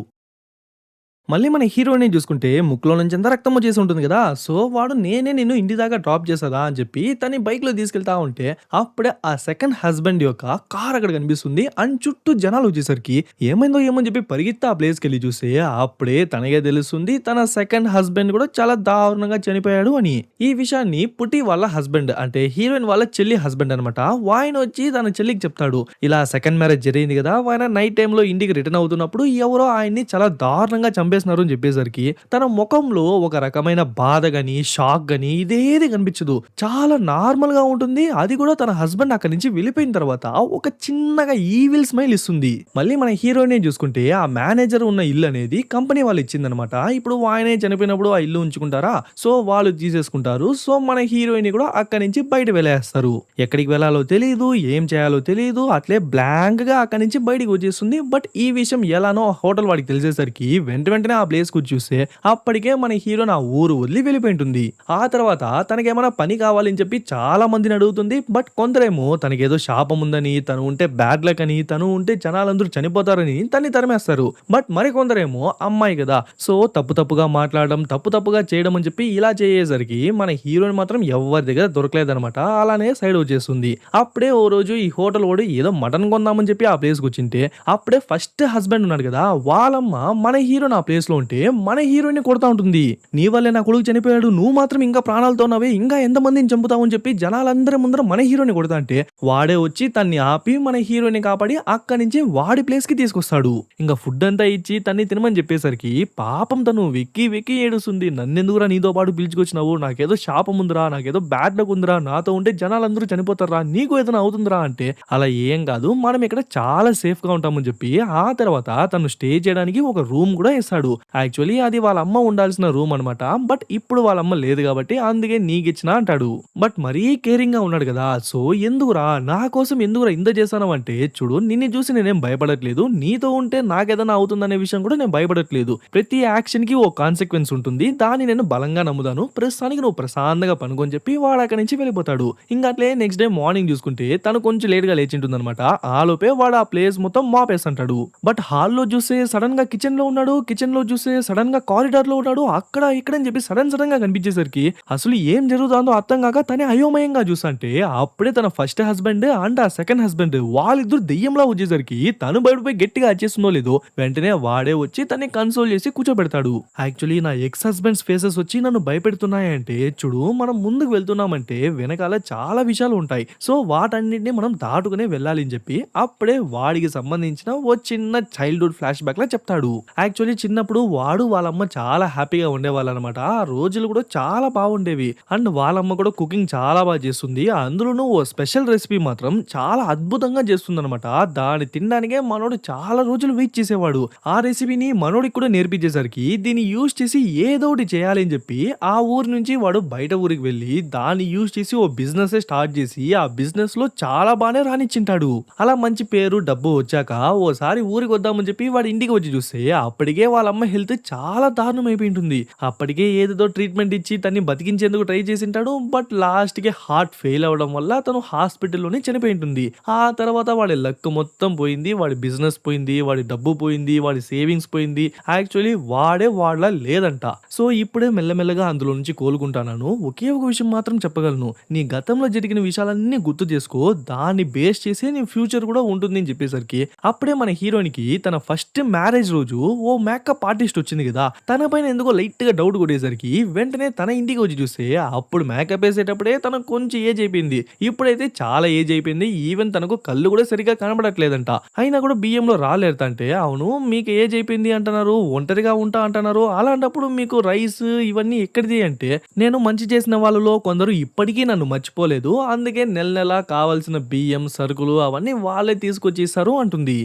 మళ్ళీ మన హీరోయిన్‌ని చూసుకుంటే ముక్కులో నుంచి అంతా రక్తం వచ్చేసి ఉంటుంది కదా! సో, వాడు నేనే నిన్ను ఇంటి దాకా డ్రాప్ చేసేదా అని చెప్పి తనని బైక్‌లో తీసుకెళ్తా ఉంటే, అప్పుడే ఆ సెకండ్ హస్బాండ్ యొక్క కార్ అక్కడ కనిపిస్తుంది. అండ్ చుట్టూ జనాలు వచ్చేసరికి ఏమైందో ఏమో అని చెప్పి పరిగెత్తి ఆ ప్లేస్‌కెళ్ళి చూస్తే అప్పుడే తనకే తెలుస్తుంది తన సెకండ్ హస్బాండ్ కూడా చాలా దారుణంగా చనిపోయాడు అని. ఈ విషయాన్ని పుట్టి వాళ్ళ హస్బాండ్ అంటే హీరోయిన్ వాళ్ళ చెల్లి హస్బాండ్ అనమాట. ఆయన వచ్చి తన చెల్లికి చెప్తాడు. ఇలా సెకండ్ మ్యారేజ్ జరిగింది కదా! ఆయన నైట్ టైమ్‌లో ఇంటికి రిటర్న్ అవుతున్నప్పుడు ఎవరో ఆయన్ని చాలా దారుణంగా చంపేస్తున్నారు అని చెప్పేసరికి తన ముఖంలో ఒక రకమైన బాధ గాని, షాక్ గాని ఇదేది కనిపించదు. చాలా నార్మల్ గా ఉంటుంది. అది కూడా తన హస్బెండ్ అక్కడి నుంచి వెళ్ళిపోయిన తర్వాత ఒక చిన్నగా ఈవిల్ స్మైల్ ఇస్తుంది. మళ్ళీ మన హీరోయిన్ చూసుకుంటే ఆ మేనేజర్ ఉన్న ఇల్లు అనేది కంపెనీ వాళ్ళు ఇచ్చిందనమాట. ఇప్పుడు ఆయనే చనిపోయినప్పుడు ఆ ఇల్లు ఉంచుకుంటారా, సో వాళ్ళు తీసేసుకుంటారు. సో మన హీరోయిన్ కూడా అక్కడి నుంచి బయట వెళ్ళేస్తారు. ఎక్కడికి వెళ్ళాలో తెలియదు, ఏం చేయాలో తెలియదు, అట్లే బ్లాంక్ గా అక్కడి నుంచి బయటికి వచ్చేస్తుంది. బట్ ఈ విషయం ఎలానో హోటల్ వాడికి తెలిసేసరికి వెంటనే ఆ ప్లేస్ కు చూస్తే అప్పటికే మన హీరో నా ఊరు వదిలి వెళ్ళిపోయి ఉంటుంది. ఆ తర్వాత తనకేమైనా పని కావాలని చెప్పి చాలా మందిని అడుగుతుంది. బట్ కొందరేమో తనకేదో శాపం ఉందని, తను ఉంటే బ్యాడ్ లక్ అని, తను ఉంటే జనాలందరూ చనిపోతారని తన్ని తరిమేస్తారు. బట్ మరికొందరేమో అమ్మాయి కదా, సో తప్పుగా మాట్లాడడం, తప్పుగా చేయడం అని చెప్పి ఇలా చేసేసరికి మన హీరోని మాత్రం ఎవరి దగ్గర దొరకలేదనమాట. అలానే సైడ్ వచ్చేస్తుంది. అప్పుడే ఓ రోజు ఈ హోటల్ ఓడి ఏదో మటన్ కొందామని చెప్పి ఆ ప్లేస్ కు వచ్చింటే అప్పుడే ఫస్ట్ హస్బెండ్ ఉన్నాడు కదా, వాళ్ళమ్మ మన హీరో నా ప్లేస్ లో ఉంటే మన హీరోయిన్ కొడతా ఉంటుంది. నీ వల్లే నా కొడుకు చనిపోయాడు, నువ్వు మాత్రం ఇంకా ప్రాణాలతో ఉన్నావే, ఇంకా ఎంతమందిని చంపుతావు అని చెప్పి జనాలందరి ముందర మన హీరోని కొడతా అంటే వాడే వచ్చి తన్ని ఆపి మన హీరోయిన్ కాపాడి అక్కడి నుంచి వాడి ప్లేస్ కి తీసుకొస్తాడు. ఇంకా ఫుడ్ అంతా ఇచ్చి తన్ని తినమని చెప్పేసరికి పాపం తను వెక్కి ఏడుస్తుంది. నన్నెందుకురా నీతో పాటు పిలుచుకొచ్చినావు, నాకేదో శాపం ఉందిరా, నాకేదో బ్యాడ్ లక్ ఉందిరా, నాతో ఉంటే జనాలందరూ చనిపోతారా, నీకు ఏదైనా అవుతుందిరా అంటే అలా ఏం కాదు, మనం ఇక్కడ చాలా సేఫ్ గా ఉంటామని చెప్పి ఆ తర్వాత తను స్టే చేయడానికి ఒక రూమ్ కూడా ఇస్తాడు. యాక్చువల్లీ అది వాళ్ళ అమ్మ ఉండాల్సిన రూమ్ అనమాట. బట్ ఇప్పుడు వాళ్ళ అమ్మ లేదు కాబట్టి అందుకే నీకిచ్చిన అంటాడు. బట్ మరీ కేరింగ్ గా ఉన్నాడు కదా, సో ఎందుకురా నా కోసం ఎందుకురా ఇంత చేశాను అంటే, చూడు నిన్ను చూసి నేనేం భయపడట్లేదు, నీతో ఉంటే నాకేదైనా అవుతుందనే విషయం కూడా నేను భయపడట్లేదు. ప్రతి యాక్షన్ కి ఓ కాన్సిక్వెన్స్ ఉంటుంది, దాన్ని నేను బలంగా నమ్ముతాను, ప్రస్తుతానికి నువ్వు ప్రశాంతంగా పనుకొని చెప్పి వాడు అక్కడి నుంచి వెళ్ళిపోతాడు. ఇంకా అట్లే నెక్స్ట్ డే మార్నింగ్ చూసుకుంటే తను కొంచెం లేట్ గా లేచింటుంది అనమాట. ఆ లోపే వాడు ఆ ప్లేస్ మొత్తం మాపేస్తుంటాడు. బట్ హాల్లో చూస్తే సడన్ గా కిచెన్ లో ఉన్నాడు. కిచెన్ సీన్‌లో చూస్తే సడెన్‌గా కారిడార్‌లో ఉన్నాడు. అక్కడ, ఇక్కడ అని చెప్పి సడెన్‌గా కనిపించేసరికి అసలు ఏం జరుగుతాందో అర్థం కాక తనే అయోమయంగా చూస్తంటే అప్పుడే తన ఫస్ట్ హస్బెండ్ అండ్ ఆ సెకండ్ హస్బెండ్ వాళ్ళిద్దరూ దెయ్యంలా వచ్చేసరికి తను బయటపోయి గట్టిగా అరిచేస్తుందో లేదో వెంటనే వాడే వచ్చి తనని కన్సోల్ చేసి కూర్చోబెడతాడు. యాక్చువల్లీ నా ఎక్స్ హస్బెండ్స్ ఫేసెస్ వచ్చి నన్ను భయపెడుతున్నాయంటే చూడు మనం ముందుకు వెళ్తున్నామంటే వెనకాల చాలా విషయాలు ఉంటాయి. సో వాటన్నిటిని మనం దాటుకునే వెళ్ళాలి అని చెప్పి అప్పుడే వాడికి సంబంధించిన ఓ చిన్న చైల్డ్‌హుడ్ ఫ్లాష్ బ్యాక్‌లా చెప్తాడు. యాక్చువల్లీ చిన్నప్పుడు వాడు వాళ్ళమ్మ చాలా హ్యాపీగా ఉండేవాళ్ళనమాట. ఆ రోజులు కూడా చాలా బాగుండేవి. అండ్ వాళ్ళమ్మ కూడా కుకింగ్ చాలా బాగా చేస్తుంది. అందులోనూ ఓ స్పెషల్ రెసిపీ మాత్రం చాలా అద్భుతంగా చేస్తుందనమాట. దాన్ని తినడానికే మనోడు చాలా రోజులు వెయిట్ చేసేవాడు. ఆ రెసిపీని మనోడికి కూడా నేర్పించేసరికి దీన్ని యూజ్ చేసి ఏదో ఒకటి చేయాలి అని చెప్పి ఆ ఊరు నుంచి వాడు బయట ఊరికి వెళ్ళి దాన్ని యూజ్ చేసి ఓ బిజినెస్ స్టార్ట్ చేసి ఆ బిజినెస్ లో చాలా బాగానే రాణించింటాడు. అలా మంచి పేరు డబ్బు వచ్చాక ఓసారి ఊరికి వద్దామని చెప్పి వాడి ఇంటికి వచ్చి చూస్తే అప్పటికే వాళ్ళ అమ్మ హెల్త్ చాలా దారుణం అయిపోయింటుంది. అప్పటికే ఏదేదో ట్రీట్మెంట్ ఇచ్చి తన్ని బతికించేందుకు ట్రై చేసింటాడు. బట్ లాస్ట్ కి హార్ట్ ఫెయిల్ అవడం వల్ల తను హాస్పిటల్లోనే చనిపోయి ఉంటుంది. ఆ తర్వాత వాడి లక్ మొత్తం పోయింది. వాడి బిజినెస్ పోయింది. వాడి డబ్బు పోయింది. వాడి సేవింగ్స్ పోయింది. యాక్చువల్లీ వాడే వాళ్ళ లేదంట. సో ఇప్పుడే మెల్లమెల్లగా అందులో నుంచి కోలుకుంటాను. ఒకే ఒక విషయం మాత్రం చెప్పగలను. నీ గతంలో జరిగిన విషయాలన్నీ గుర్తు చేసుకో. దాన్ని బేస్ చేసి నీ ఫ్యూచర్ కూడా ఉంటుంది అని చెప్పేసరికి అప్పుడే మన హీరోయిన్‌కి తన ఫస్ట్ మ్యారేజ్ రోజు ఓ మేకప్ ఆర్టిస్ట్ వచ్చింది కదా! తన పైన ఎందుకో లైట్‌గా డౌట్ కొట్టేసరికి వెంటనే తన ఇంటికి వచ్చి చూస్తే అప్పుడు మేకప్ ఏసేటప్పుడే తనకు కొంచెం ఏజ్ అయిపోయింది. ఇప్పుడైతే చాలా ఏజ్ అయిపోయింది. ఈవెన్ తనకు కళ్ళు కూడా సరిగ్గా కనబడట్లేదంట. అయినా కూడా బియ్యంలో రాలేరుతంటే అవును మీకు ఏజ్ అయిపోయింది అంటున్నారు. ఒంటరిగా ఉంటా అంటున్నారు. అలాంటప్పుడు మీకు రైస్ ఇవన్నీ ఎక్కడిది అంటే నేను మంచి చేసిన వాళ్ళలో కొందరు ఇప్పటికీ నన్ను మర్చిపోలేదు. అందుకే నెల నెలా కావాల్సిన బియ్యం, సరుకులు అవన్నీ వాళ్ళే తీసుకొచ్చి ఇస్తారు అంటుంది.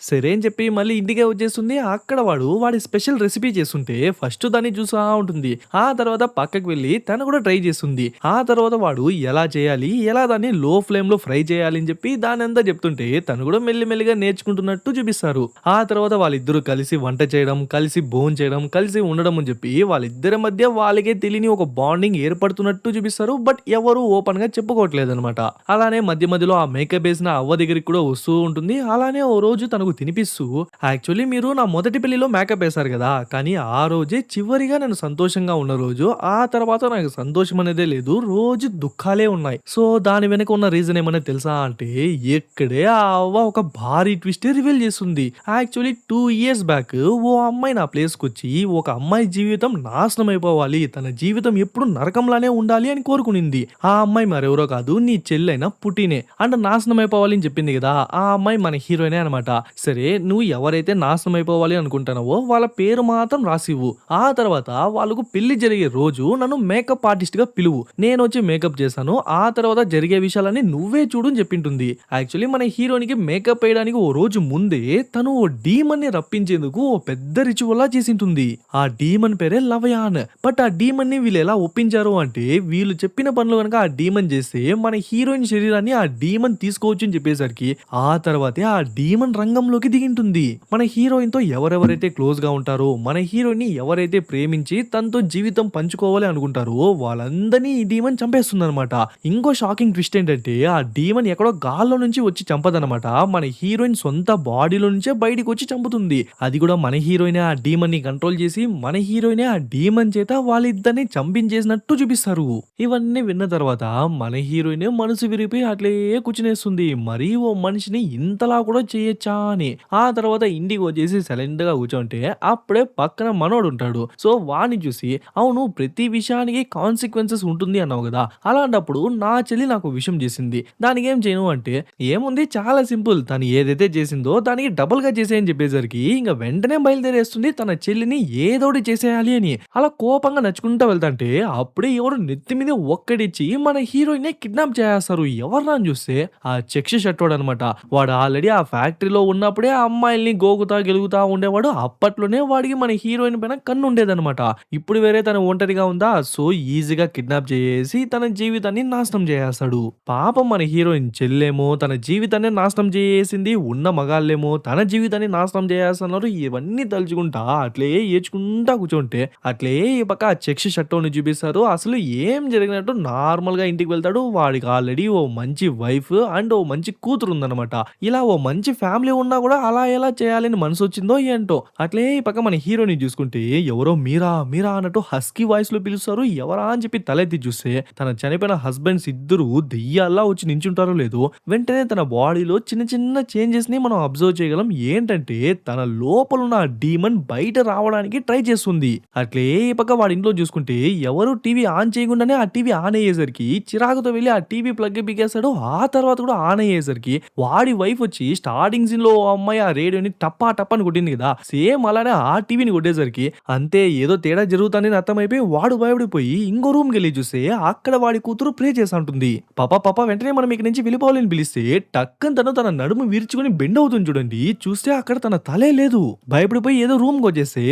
సరే అని చెప్పి మళ్ళీ ఇంటికే వచ్చేస్తుంది. అక్కడ వాడి స్పెషల్ రెసిపీ చేస్తుంటే ఫస్ట్ దాన్ని చూస్తా ఉంటుంది. ఆ తర్వాత పక్కకి వెళ్ళి తను కూడా ట్రై చేస్తుంది. ఆ తర్వాత వాడు ఎలా చేయాలి, ఎలా దాన్ని లో ఫ్లేమ్ లో ఫ్రై చేయాలి అని చెప్పి దానంతా చెప్తుంటే తను కూడా మెల్లిమెల్లిగా నేర్చుకుంటున్నట్టు చూపిస్తారు. ఆ తర్వాత వాళ్ళిద్దరూ కలిసి వంట చేయడం, కలిసి భోంచేయడం, కలిసి ఉండడం అని చెప్పి వాళ్ళిద్దరి మధ్య వాళ్ళకే తెలియని ఒక బాండింగ్ ఏర్పడుతున్నట్టు చూపిస్తారు. బట్ ఎవరు ఓపెన్ గా చెప్పుకోవట్లేదు అనమాట. అలానే మధ్య మధ్యలో ఆ మేకప్ వేసిన అవ్వ దగ్గరికి కూడా వస్తూ ఉంటుంది. అలానే ఓ రోజు తనకు తినిపిస్తూ యాక్చువల్లీ మీరు నా మొదటి పెళ్లిలో మేకప్ వేశారు కదా! కానీ ఆ రోజే చివరిగా నేను సంతోషంగా ఉన్న రోజు. ఆ తర్వాత నాకు సంతోషం అనేదే లేదు. రోజు దుఃఖాలే ఉన్నాయి. సో దాని వెనక ఉన్న రీజన్ ఏమన్నా తెలుసా అంటే ఇక్కడే ఆ అవ్వ ఒక భారీ ట్విస్ట్ రివీల్ చేస్తుంది. యాక్చువల్లీ 2 ఇయర్స్ బ్యాక్ ఓ అమ్మాయి నా ప్లేస్‌కొచ్చి ఒక అమ్మాయి జీవితం నాశనం అయిపోవాలి. తన జీవితం ఎప్పుడు నరకంలానే ఉండాలి అని కోరుకునింది. ఆ అమ్మాయి మరెవరో కాదు నీ చెల్లైన పుటినే. అంటే నాశనం అయిపోవాలి అని చెప్పింది కదా! ఆ అమ్మాయి మన హీరోయినే అనమాట. సరే నువ్వు ఎవరైతే నాశనం అయిపోవాలి అనుకుంటున్నావో వాళ్ళ పేరు మాత్రం రాసివ్వు. ఆ తర్వాత వాళ్ళకు పెళ్లి జరిగే రోజు నన్ను మేకప్ ఆర్టిస్ట్ గా పిలువు. నేను వచ్చి మేకప్ చేశాను. ఆ తర్వాత జరిగే విషయాలన్నీ నువ్వే చూడు అని చెప్పింటుంది. యాక్చువల్లీ మన హీరోనికి మేకప్ వేయడానికి ఓ రోజు ముందే తను ఓ డీమన్ ని రప్పించేందుకు ఓ పెద్ద రిచువల్ లా చేసింటుంది. ఆ డీమన్ పేరే లవయాన్. బట్ ఆ డీమన్ ని వీళ్ళు ఎలా ఒప్పించారు అంటే వీళ్ళు చెప్పిన పనులు కనుక ఆ డీమన్ చేస్తే మన హీరోయిన్ శరీరాన్ని ఆ డీమన్ తీసుకోవచ్చు అని చెప్పేసరికి ఆ తర్వాతే ఆ డీమన్ రంగంలోకి దిగింటుంది. మన హీరోయిన్ తో ఎవరెవరైతే క్లోజ్ గా ఉంటారో, మన హీరోయిన్ ని ఎవరైతే ప్రేమించి తనతో జీవితం పంచుకోవాలి అనుకుంటారో వాళ్ళందరినీ ఈ డీమన్ చంపేస్తుందన్నమాట. ఇంకో షాకింగ్ ట్విస్ట్ ఏంటంటే ఆ డీమన్ ఎక్కడో గాల్లో నుంచి వచ్చి చంపదనమాట. మన హీరోయిన్ సొంత బాడీలో నుంచే బయటికి వచ్చి చంపుతుంది. అది కూడా మన హీరోయిన్ ఆ డీమన్ ని కంట్రోల్ చేసి మన హీరోయిన్ ఆ డీమన్ చేత వాళ్ళిద్దరిని చంపించేసినట్టు చూపిస్తారు. ఇవన్నీ విన్న తర్వాత మన హీరోయిన్ మనసు విరిపి అట్లే కూర్చునేస్తుంది. మరి ఓ మనిషిని ఇంతలా కూడా చేయొచ్చా అని. ఆ తర్వాత ఇంటికి వచ్చేసి సైలెంట్ గా కూర్చుంటే అప్పుడే పక్కన మనోడు ఉంటాడు. సో వాడిని చూసి అవును ప్రతి విషయానికి కాన్సిక్వెన్సెస్ ఉంటుంది అన్నావు కదా! అలాంటప్పుడు నా చెల్లి నాకు విషయం చేసింది. దానికి ఏం చేయను అంటే ఏముంది చాలా సింపుల్. తను ఏదైతే చేసిందో దానికి డబుల్ గా చేసేయని చెప్పేసరికి ఇంక వెంటనే బయలుదేరేస్తుంది తన చెల్లిని ఏదోటి చేసేయాలి అని. అలా కోపంగా నడుచుకుంటా వెళ్తాంటే అప్పుడే ఎవరు నెత్తి మీద ఒక్కడిచ్చి మన హీరోయిన్ కిడ్నాప్ చేస్తారు. ఎవర్రా అని చూస్తే ఆ చెక్స్ షర్టోడు అనమాట. వాడు ఆల్రెడీ ఆ ఫ్యాక్టరీలో ఉన్నప్పుడే ఆ అమ్మాయిల్ని గోకుతా గెలుగుతా ఉండేవాడు. అప్పట్లోనే వాడికి మన హీరోయిన్ పైన కన్ను ఉండేదన్నమాట. ఇప్పుడు వేరే తను ఒంటరిగా ఉందా సో ఈజీగా కిడ్నాప్ చేసి తన జీవితాన్ని నాశనం చేసేస్తాడు. పాపం మన హీరోయిన్ చెల్లేమో తన జీవితాన్ని నాశనం చేసింది. ఉన్న మగాళ్ళేమో తన జీవితాన్ని నాశనం చేస్తున్నారు. ఇవన్నీ తలుచుకుంటా అట్లే ఏడ్చుకుంటా కూర్చుంటే అట్లే ఈ పక్క ఆ చెక్స్ షర్టోని చూపిస్తారు. అసలు ఏం జరిగినట్టు నార్మల్ గా ఇంటికి వెళ్తాడు. వాడికి ఆల్రెడీ ఓ మంచి వైఫ్ అండ్ ఓ మంచి కూతురు ఉందన్నమాట. ఇలా ఓ మంచి ఫ్యామిలీ ఉన్నా కూడా అలా ఎలా చేయాలని మనసొచ్చిందో ఏంటో. అట్లే ఈ పక్క మన హీరోని చూసుకుంటే ఎవరో మీరా, మీరా అన్నట్టు హస్కీ వాయిస్‌లో పిలుస్తారు. ఎవరా అని చెప్పి తలెత్తి చూస్తే తన చనిపోయిన హస్బెండ్స్ ఇద్దరు దెయ్యాల్లా వచ్చి నించుంటారో లేదో వెంటనే తన బాడీలో చిన్న చిన్న చేంజెస్‌ని మనం అబ్జర్వ్ చేయగలం. ఏంటంటే తన లోపలున్న ఆ డీమన్ బయట రావడానికి ట్రై చేస్తుంది. అట్లే ఈ పక్క వాడి ఇంట్లో చూసుకుంటే ఎవరు టీవీ ఆన్ చేయకుండానే ఆ టీవీ ఆన్ అయ్యేసరికి చిరాకుతో వెళ్లి ఆ టీవీ ప్లగ్ పీకేస్తాడు. ఆ తర్వాత కూడా ఆన్ అయ్యేసరికి వాడి వైఫ్ వచ్చి స్టార్టింగ్ సీన్ లో అమ్మాయి ఆ రేడియోని టప్పా టప్పా అని కొట్టింది కదా, సేమ్ అలానే ఆ టీవీని కొట్టేసరికి అంతే ఏదో తేడా జరుగుతుందని అర్థమైపోయి వాడు భయపడిపోయి ఇంకో రూమ్ కి వెళ్ళి చూస్తే అక్కడ వాడి కూతురు ప్రే చేసి ఉంటుంది. పాప పాప వెంటనే మనం ఇక్కడి నుంచి వెళ్ళిపోవాలని పిలిస్తే టక్కన తన నడుము విరుచుకొని బెండ్ అవుతుంది చూడండి. చూస్తే అక్కడ తన తలే లేదు. భయపడిపోయి ఏదో రూమ్ కి వచ్చేస్తే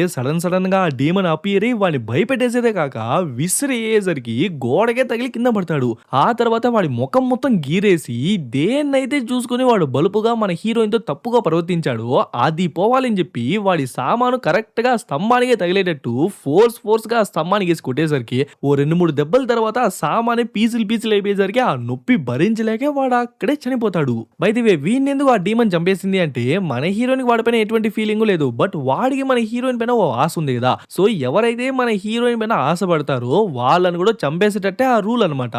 సడన్ గా ఆ డీమన్ అపియర్ అయ్యి వాడిని భయపెట్టేసేదే కాక విసిరేసరికి గోడకే తగిలి కింద పడతాడు. ఆ తర్వాత వాడి ముఖం మొత్తం గీరేసి దేన్నైతే చూసుకుని వాడు బలుపుగా మన హీరోయిన్ తో తప్పుగా ప్రవర్తించాడో అది పోవాలని చెప్పి వాడి సామాను కరెక్ట్ గా స్తంభానికే తగిలేటట్టు ఫోర్స్ గా స్తంభానికి వేసి కొట్టేసరికి ఓ 2-3 దెబ్బల తర్వాత ఆ సామానే పీసులు అయిపోయేసరికి ఆ నొప్పి భరించలేక వాడు అక్కడే చనిపోతాడు. బై ది వే వీడిని ఎందుకు ఆ డీమన్ చంపేసింది అంటే మన హీరోయిన్ వాడిపైన ఎటువంటి ఫీలింగ్ లేదు. బట్ వాడికి మన హీరోయిన్ పైన ఓ ఆశ ఉంది కదా. సో ఎవరైతే మన హీరోయిన్ పైన ఆశపడతారో వాళ్ళని కూడా చంపేసేటట్టే ఆ రూల్ అనమాట.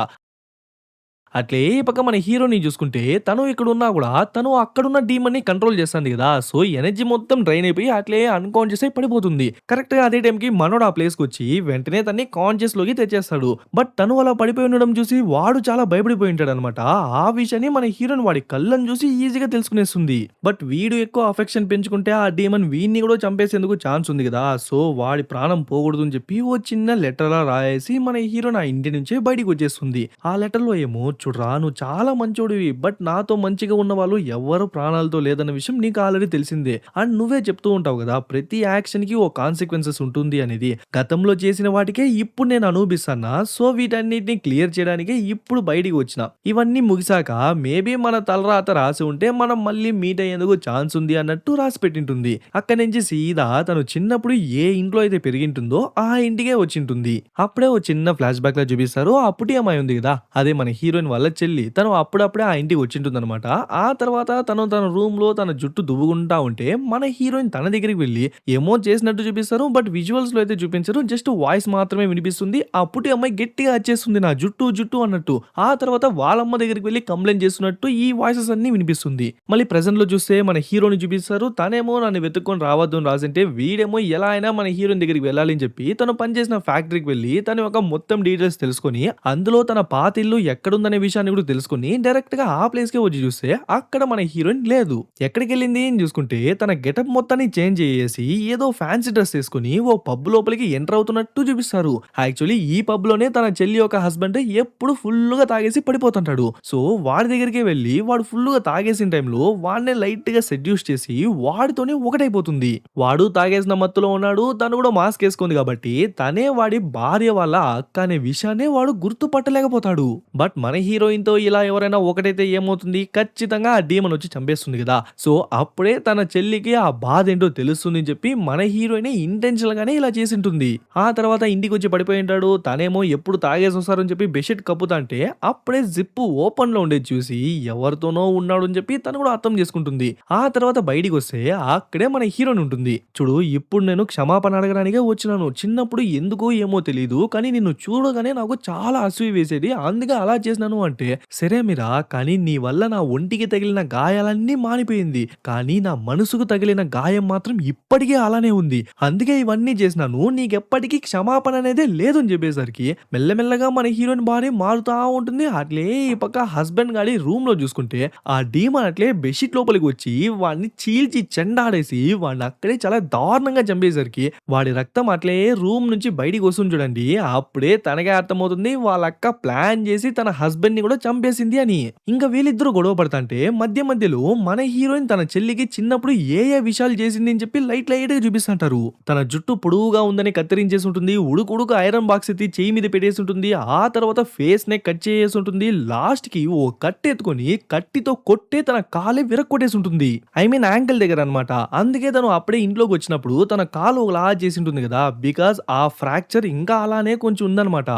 అట్లే ఈ పక్క మన హీరోని చూసుకుంటే తను ఇక్కడున్నా కూడా తను అక్కడున్న డీమన్‌ని కంట్రోల్ చేస్తుంది కదా. సో ఎనర్జీ మొత్తం డ్రైన్ అయిపోయి అట్లే అన్‌కాన్షియస్ అయి పడిపోతుంది. కరెక్ట్‌గా అదే టైంకి మనోడు ఆ ప్లేస్‌కొచ్చి వెంటనే తన్ని కాన్షియస్‌లోకి తెచ్చేస్తాడు. బట్ తను అలా పడిపోయి ఉండడం చూసి వాడు చాలా భయపడిపోయి ఉంటాడనమాట. ఆ విషయాన్ని మన హీరోయిన్ వాడి కళ్ళని చూసి ఈజీగా తెలుసుకునేస్తుంది. బట్ వీడు ఎక్కువ అఫెక్షన్ పెంచుకుంటే ఆ డీమన్ వీడిని కూడా చంపేసేందుకు ఛాన్స్ ఉంది కదా. సో వాడి ప్రాణం పోకూడదు అని చెప్పి ఓ చిన్న లెటర్‌లా రాయేసి మన హీరోయిన్ ఆ ఇంటి నుంచే బయటికి వచ్చేస్తుంది. ఆ లెటర్‌లో ఏమో చూడరా నువ్వు చాలా మంచోడివి. బట్ నాతో మంచిగా ఉన్న వాళ్ళు ఎవ్వరు ప్రాణాలతో లేదన్న విషయం నీకు ఆల్రెడీ తెలిసిందే. అండ్ నువ్వే చెప్తూ ఉంటావు కదా ప్రతి యాక్షన్ కి ఓ కాన్సిక్వెన్సెస్ ఉంటుంది అనేది. గతంలో చేసిన వాటికే ఇప్పుడు నేను అనుభవిస్తానా. సో వీటన్నిటిని క్లియర్ చేయడానికి ఇప్పుడు బయటికి వచ్చిన. ఇవన్నీ ముగిసాక మేబీ మన తలరాత రాసి ఉంటే మనం మళ్ళీ మీట్ అయ్యేందుకు ఛాన్స్ ఉంది అన్నట్టు రాసి పెట్టింటుంది. అక్కడి నుంచి సీదా తను చిన్నప్పుడు ఏ ఇంట్లో అయితే పెరిగింటుందో ఆ ఇంటికే వచ్చింటుంది. అప్పుడే ఓ చిన్న ఫ్లాష్ బ్యాక్ లా చూపిస్తారు. ఆ పుట్టి అమ్మాయి ఉంది కదా, అదే మన హీరోయిన్ వాళ్ళ చెల్లి. తను అప్పుడప్పుడే ఆ ఇంటికి వచ్చింటుందన్నమాట. ఆ తర్వాత తన రూమ్ లో తన జుట్టు దువ్వుకుంటా ఉంటే మన హీరోయిన్ తన దగ్గరికి వెళ్ళి ఏమో చేసినట్టు చూపిస్తారు. బట్ విజువల్స్ లో అయితే చూపించరు. జస్ట్ వాయిస్ మాత్రమే వినిపిస్తుంది. ఆ పుట్టి అమ్మాయి గట్టిగా వచ్చేస్తుంది నా జుట్టు జుట్టు అన్నట్టు. ఆ తర్వాత వాళ్ళమ్మ దగ్గరికి వెళ్ళి కంప్లైంట్ చేస్తున్నట్టు ఈ వాయిసెస్ అన్ని వినిపిస్తుంది. మళ్ళీ ప్రెజెంట్ లో చూస్తే మన హీరోని చూపిస్తారు. తనేమో నన్ను వెతుక్కొని రావద్దు అని రాసింటే వీడేమో ఎలా అయినా మన హీరోయిన్ దగ్గరికి వెళ్ళాలి అని చెప్పి తను పనిచేసిన ఫ్యాక్టరీకి వెళ్ళి తన యొక్క మొత్తం డీటెయిల్స్ తెలుసుకొని అందులో తన పాత ఇల్లు ఎక్కడుందనే విషయాన్ని కూడా తెలుసుకుని డైరెక్ట్ గా ఆ ప్లేస్ కి వచ్చి చూస్తే అక్కడ మన హీరోయిన్ లేదు. ఎక్కడికి వెళ్ళింది అని చూసుకుంటే తన గెటప్ మొత్తాన్ని చేంజ్ చేసి ఏదో ఫ్యాన్సీ డ్రెస్ వేసుకుని ఓ పబ్ లోపలికి ఎంటర్ అవుతున్నట్టు చూపిస్తారు. యాక్చువల్లీ ఈ పబ్ లోనే తన చెల్లి యొక్క హస్బెండ్ ఎప్పుడు ఫుల్ గా తాగేసి పడిపోతుంటాడు. సో వాడి దగ్గరికి వెళ్ళి వాడు ఫుల్ గా తాగేసిన టైంలో వాడిని లైట్ గా సెడ్యూస్ చేసి వాడితోనే ఒకటైపోతుంది. వాడు తాగేసిన మత్తులో ఉన్నాడు. తను కూడా మాస్క్ వేసుకుంది కాబట్టి తనే వాడి భార్య వాళ్ళ అక్క అనే విషయాన్ని వాడు గుర్తుపట్టలేకపోతాడు. బట్ మన హీరోయిన్ తో ఇలా ఎవరైనా ఒకటైతే ఏమవుతుంది, ఖచ్చితంగా ఆ డీమన్ వచ్చి చంపేస్తుంది కదా. సో అప్పుడే తన చెల్లికి ఆ బాధ ఏంటో తెలుస్తుంది అని చెప్పి మన హీరోయిన్ ఇంటెన్షనల్ గానే ఇలా చేసి ఉంటుంది. ఆ తర్వాత ఇంటికి వచ్చి పడిపోయి ఉంటాడు. తనేమో ఎప్పుడు తాగేసి వస్తారని చెప్పి బెడ్షీట్ కప్పుతాంటే అప్పుడే జిప్పు ఓపెన్ లో ఉండేది చూసి ఎవరితోనో ఉన్నాడు అని చెప్పి తను కూడా అర్థం చేసుకుంటుంది. ఆ తర్వాత బయటికి వస్తే అక్కడే మన హీరోయిన్ ఉంటుంది. చూడు ఇప్పుడు నేను క్షమాపణ అడగడానికే వచ్చినాను. చిన్నప్పుడు ఎందుకో ఏమో తెలియదు కానీ నిన్ను చూడగానే నాకు చాలా అసూయ వేసేది, అందుకే అలా చేసినాను అంటే సరే మీరా, కానీ నీ వల్ల నా ఒంటికి తగిలిన గాయాలన్నీ మానిపోయింది. కానీ నా మనసుకు తగిలిన గాయం మాత్రం ఇప్పటికీ అలానే ఉంది. అందుకే ఇవన్నీ చేసినాను. నీకెప్పటికీ క్షమాపణ అనేదే లేదు అని చెప్పేసరికి మెల్లమెల్లగా మన హీరోయిన్ బాడీ మారుతా ఉంటుంది. అట్లే ఈ పక్క హస్బెండ్ గాడి రూమ్ లో చూసుకుంటే ఆ డీమన్ అట్లే బెడ్షీట్ లోపలికి వచ్చి వాడిని చీల్చి చెండాడేసి వాడిని అక్కడే చాలా దారుణంగా చంపేసరికి వాడి రక్తం అట్లే రూమ్ నుంచి బయటికి వస్తుంది చూడండి. అప్పుడే తనకే అర్థమవుతుంది వాళ్ళ అక్క ప్లాన్ చేసి తన హస్బెండ్ ని కూడా చంపేసింది అని. ఇంకా వీళ్ళిద్దరూ గొడవ పడతాంటే మధ్యలో మన హీరోయిన్ తన చెల్లికి చిన్నప్పుడు ఏ ఏ విషయాలు చేసింది అని చెప్పి లైట్ గా చూపిస్తుంటారు. తన జుట్టు పొడువుగా ఉందని కత్తిరించేసి ఉంటుంది. ఉడుకు ఐరన్ బాక్స్ ఎత్తి చేయి మీద పెట్టేసి ఉంటుంది. ఆ తర్వాత ఫేస్ నే కట్ చేసి ఉంటుంది. లాస్ట్ కి ఓ కట్టె ఎత్తుకొని కట్టితో కొట్టే తన కాలే విరక్కొట్టేసి ఉంటుంది. ఐ మీన్ యాంకిల్ దగ్గర అనమాట. అందుకే తను అప్పుడే ఇంట్లోకి వచ్చినప్పుడు తన కాలు ఒకలా చేసి ఉంటుంది కదా, బికాస్ ఆ ఫ్రాక్చర్ ఇంకా అలానే కొంచెం ఉందన్నమాట.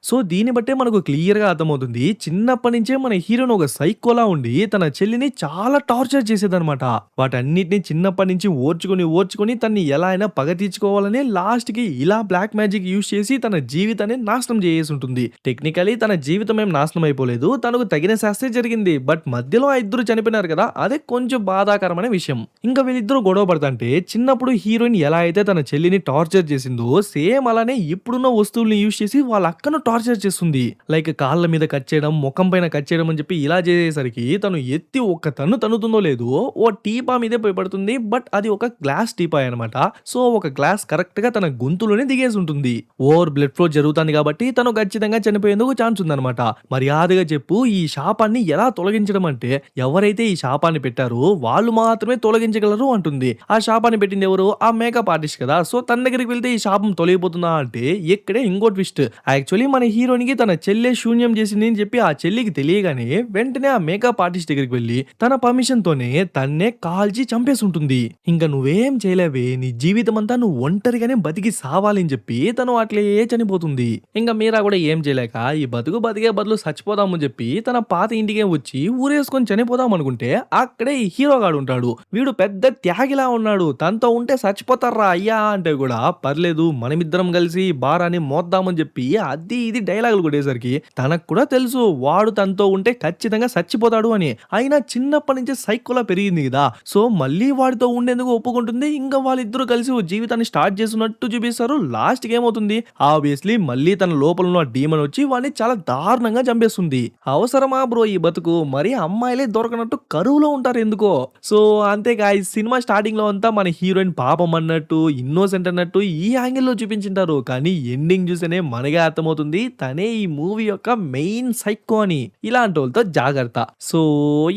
సో దీన్ని బట్టే మనకు క్లియర్ గా అర్థమవుతుంది చిన్నప్పటి నుంచే మన హీరోయిన్ ఒక సైకోలా ఉండి తన చెల్లిని చాలా టార్చర్ చేసేదన్నమాట. వాటన్నిటిని చిన్నప్పటి నుంచి ఓర్చుకొని తన్ని ఎలా అయినా పగ తీర్చుకోవాలని లాస్ట్ కి ఇలా బ్లాక్ మ్యాజిక్ యూజ్ చేసి తన జీవితాన్ని నాశనం చేసేసి ఉంటుంది. టెక్నికలీ తన జీవితం ఏం నాశనం అయిపోలేదు, తనకు తగిన శాస్త్రే జరిగింది. బట్ మధ్యలో ఆ ఇద్దరు చనిపోయినారు కదా, అదే కొంచెం బాధాకరమైన విషయం. ఇంకా వీళ్ళిద్దరు గొడవ పడతంటే చిన్నప్పుడు హీరోయిన్ ఎలా అయితే తన చెల్లిని టార్చర్ చేసిందో సేమ్ అలానే ఇప్పుడున్న వస్తువుల్ని యూజ్ చేసి వాళ్ళ అక్కను టార్చర్ చేస్తుంది. లైక్ కాళ్ళ మీద కట్ చేయడం, ముఖం పైన కట్ చేయడం అని చెప్పి ఇలా చేసేసరికి తను ఎత్తి ఒక్క తన్ను తన్నుతుందో లేదో ఓ టీపా మీదే పోయి పడుతుంది. బట్ అది ఒక గ్లాస్ టీపా అనమాట. సో ఒక గ్లాస్ కరెక్ట్ గా తన గొంతులోనే దిగేసి ఉంటుంది. ఓవర్ బ్లడ్ ఫ్లో జరుగుతుంది కాబట్టి తను ఖచ్చితంగా చనిపోయేందుకు ఛాన్స్ ఉందన్నమాట. మర్యాదగా చెప్పు, ఈ శాపాన్ని ఎలా తొలగించడం అంటే ఎవరైతే ఈ శాపాన్ని పెట్టారో వాళ్ళు మాత్రమే తొలగించగలరు అంటుంది. ఆ శాపాన్ని పెట్టింది ఎవరు? ఆ మేకప్ ఆర్టిస్ట్ కదా. సో తన దగ్గరికి వెళ్తే ఈ శాపం తొలగిపోతుందా అంటే ఇక్కడే ఇంకో ట్విస్ట్. యాక్చువల్లీ మన హీరోయిన్ కి తన చెల్లె శూన్యం చేసింది అని చెప్పి ఆ చెల్లికి తెలియగానే వెంటనే ఆ మేకప్ ఆర్టిస్ట్ దగ్గరికి వెళ్లి తన పర్మిషన్ తోనే తన్నే కాల్చి చంపేసి ఉంటుంది. ఇంకా నువ్వేం చేయలేవే, నీ జీవితం అంతా నువ్వు ఒంటరిగానే బతికి సావాలి అని చెప్పి తను అట్లే చనిపోతుంది. ఇంకా మీరా కూడా ఏం చేయలేక ఈ బతికే బదులు చచ్చిపోదామని చెప్పి తన పాత ఇంటికే వచ్చి ఊరేసుకొని చనిపోదాం అనుకుంటే అక్కడే ఈ హీరోగాడు ఉంటాడు. వీడు పెద్ద త్యాగిలా ఉన్నాడు. తనతో ఉంటే చచ్చిపోతారా అయ్యా అంటే కూడా పర్లేదు మనమిద్దరం కలిసి భారాన్ని మోద్దామని చెప్పి అది ఇది డైలాగులు కొట్టేసరికి తనకు కూడా తెలుసు వాడు తనతో ఉంటే ఖచ్చితంగా చచ్చిపోతాడు అని. అయినా చిన్నప్పటి నుంచి సైకోలా పెరిగింది కదా, సో మళ్ళీ వాడితో ఉండేందుకు ఒప్పుకుంటుంది. ఇంకా వాళ్ళిద్దరూ కలిసి ఓ జీవితాన్ని స్టార్ట్ చేస్తున్నట్టు చూపిస్తారు. లాస్ట్ కి ఏమవుతుంది, ఆబ్వియస్లీ మళ్ళీ తన లోపల ఉన్న డీమన్ వచ్చి వాడిని చాలా దారుణంగా చంపేస్తుంది. అవసరమా బ్రో ఈ బతుకు? మరి అమ్మాయిలే దొరకనట్టు కరువులో ఉంటారు ఎందుకో. సో అంతేగా ఈ సినిమా స్టార్టింగ్ లో అంతా మన హీరోయిన్ పాపం అన్నట్టు, ఇన్నోసెంట్ అన్నట్టు ఈ యాంగిల్లో చూపించింటారు. కానీ ఎండింగ్ చూసేనే మనగా అర్థమవుతుంది తనే ఈ మూవీ యొక్క మెయిన్ సైకో అని. ఇలాంటి వాళ్ళతో జాగ్రత్త. సో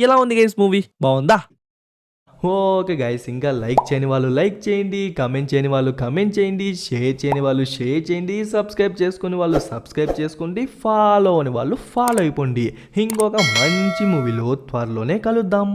ఎలా ఉంది గైస్ మూవీ? బాగుందా? ఓకే గైస్, ఇంకా లైక్ చేయని వాళ్ళు లైక్ చేయండి, కమెంట్ చేయని వాళ్ళు కమెంట్ చేయండి, షేర్ చేయని వాళ్ళు షేర్ చేయండి, సబ్స్క్రైబ్ చేసుకుని వాళ్ళు సబ్స్క్రైబ్ చేసుకోండి, ఫాలో అని వాళ్ళు ఫాలో అయిపోండి. ఇంకొక మంచి మూవీలో త్వరలోనే కలుద్దాం.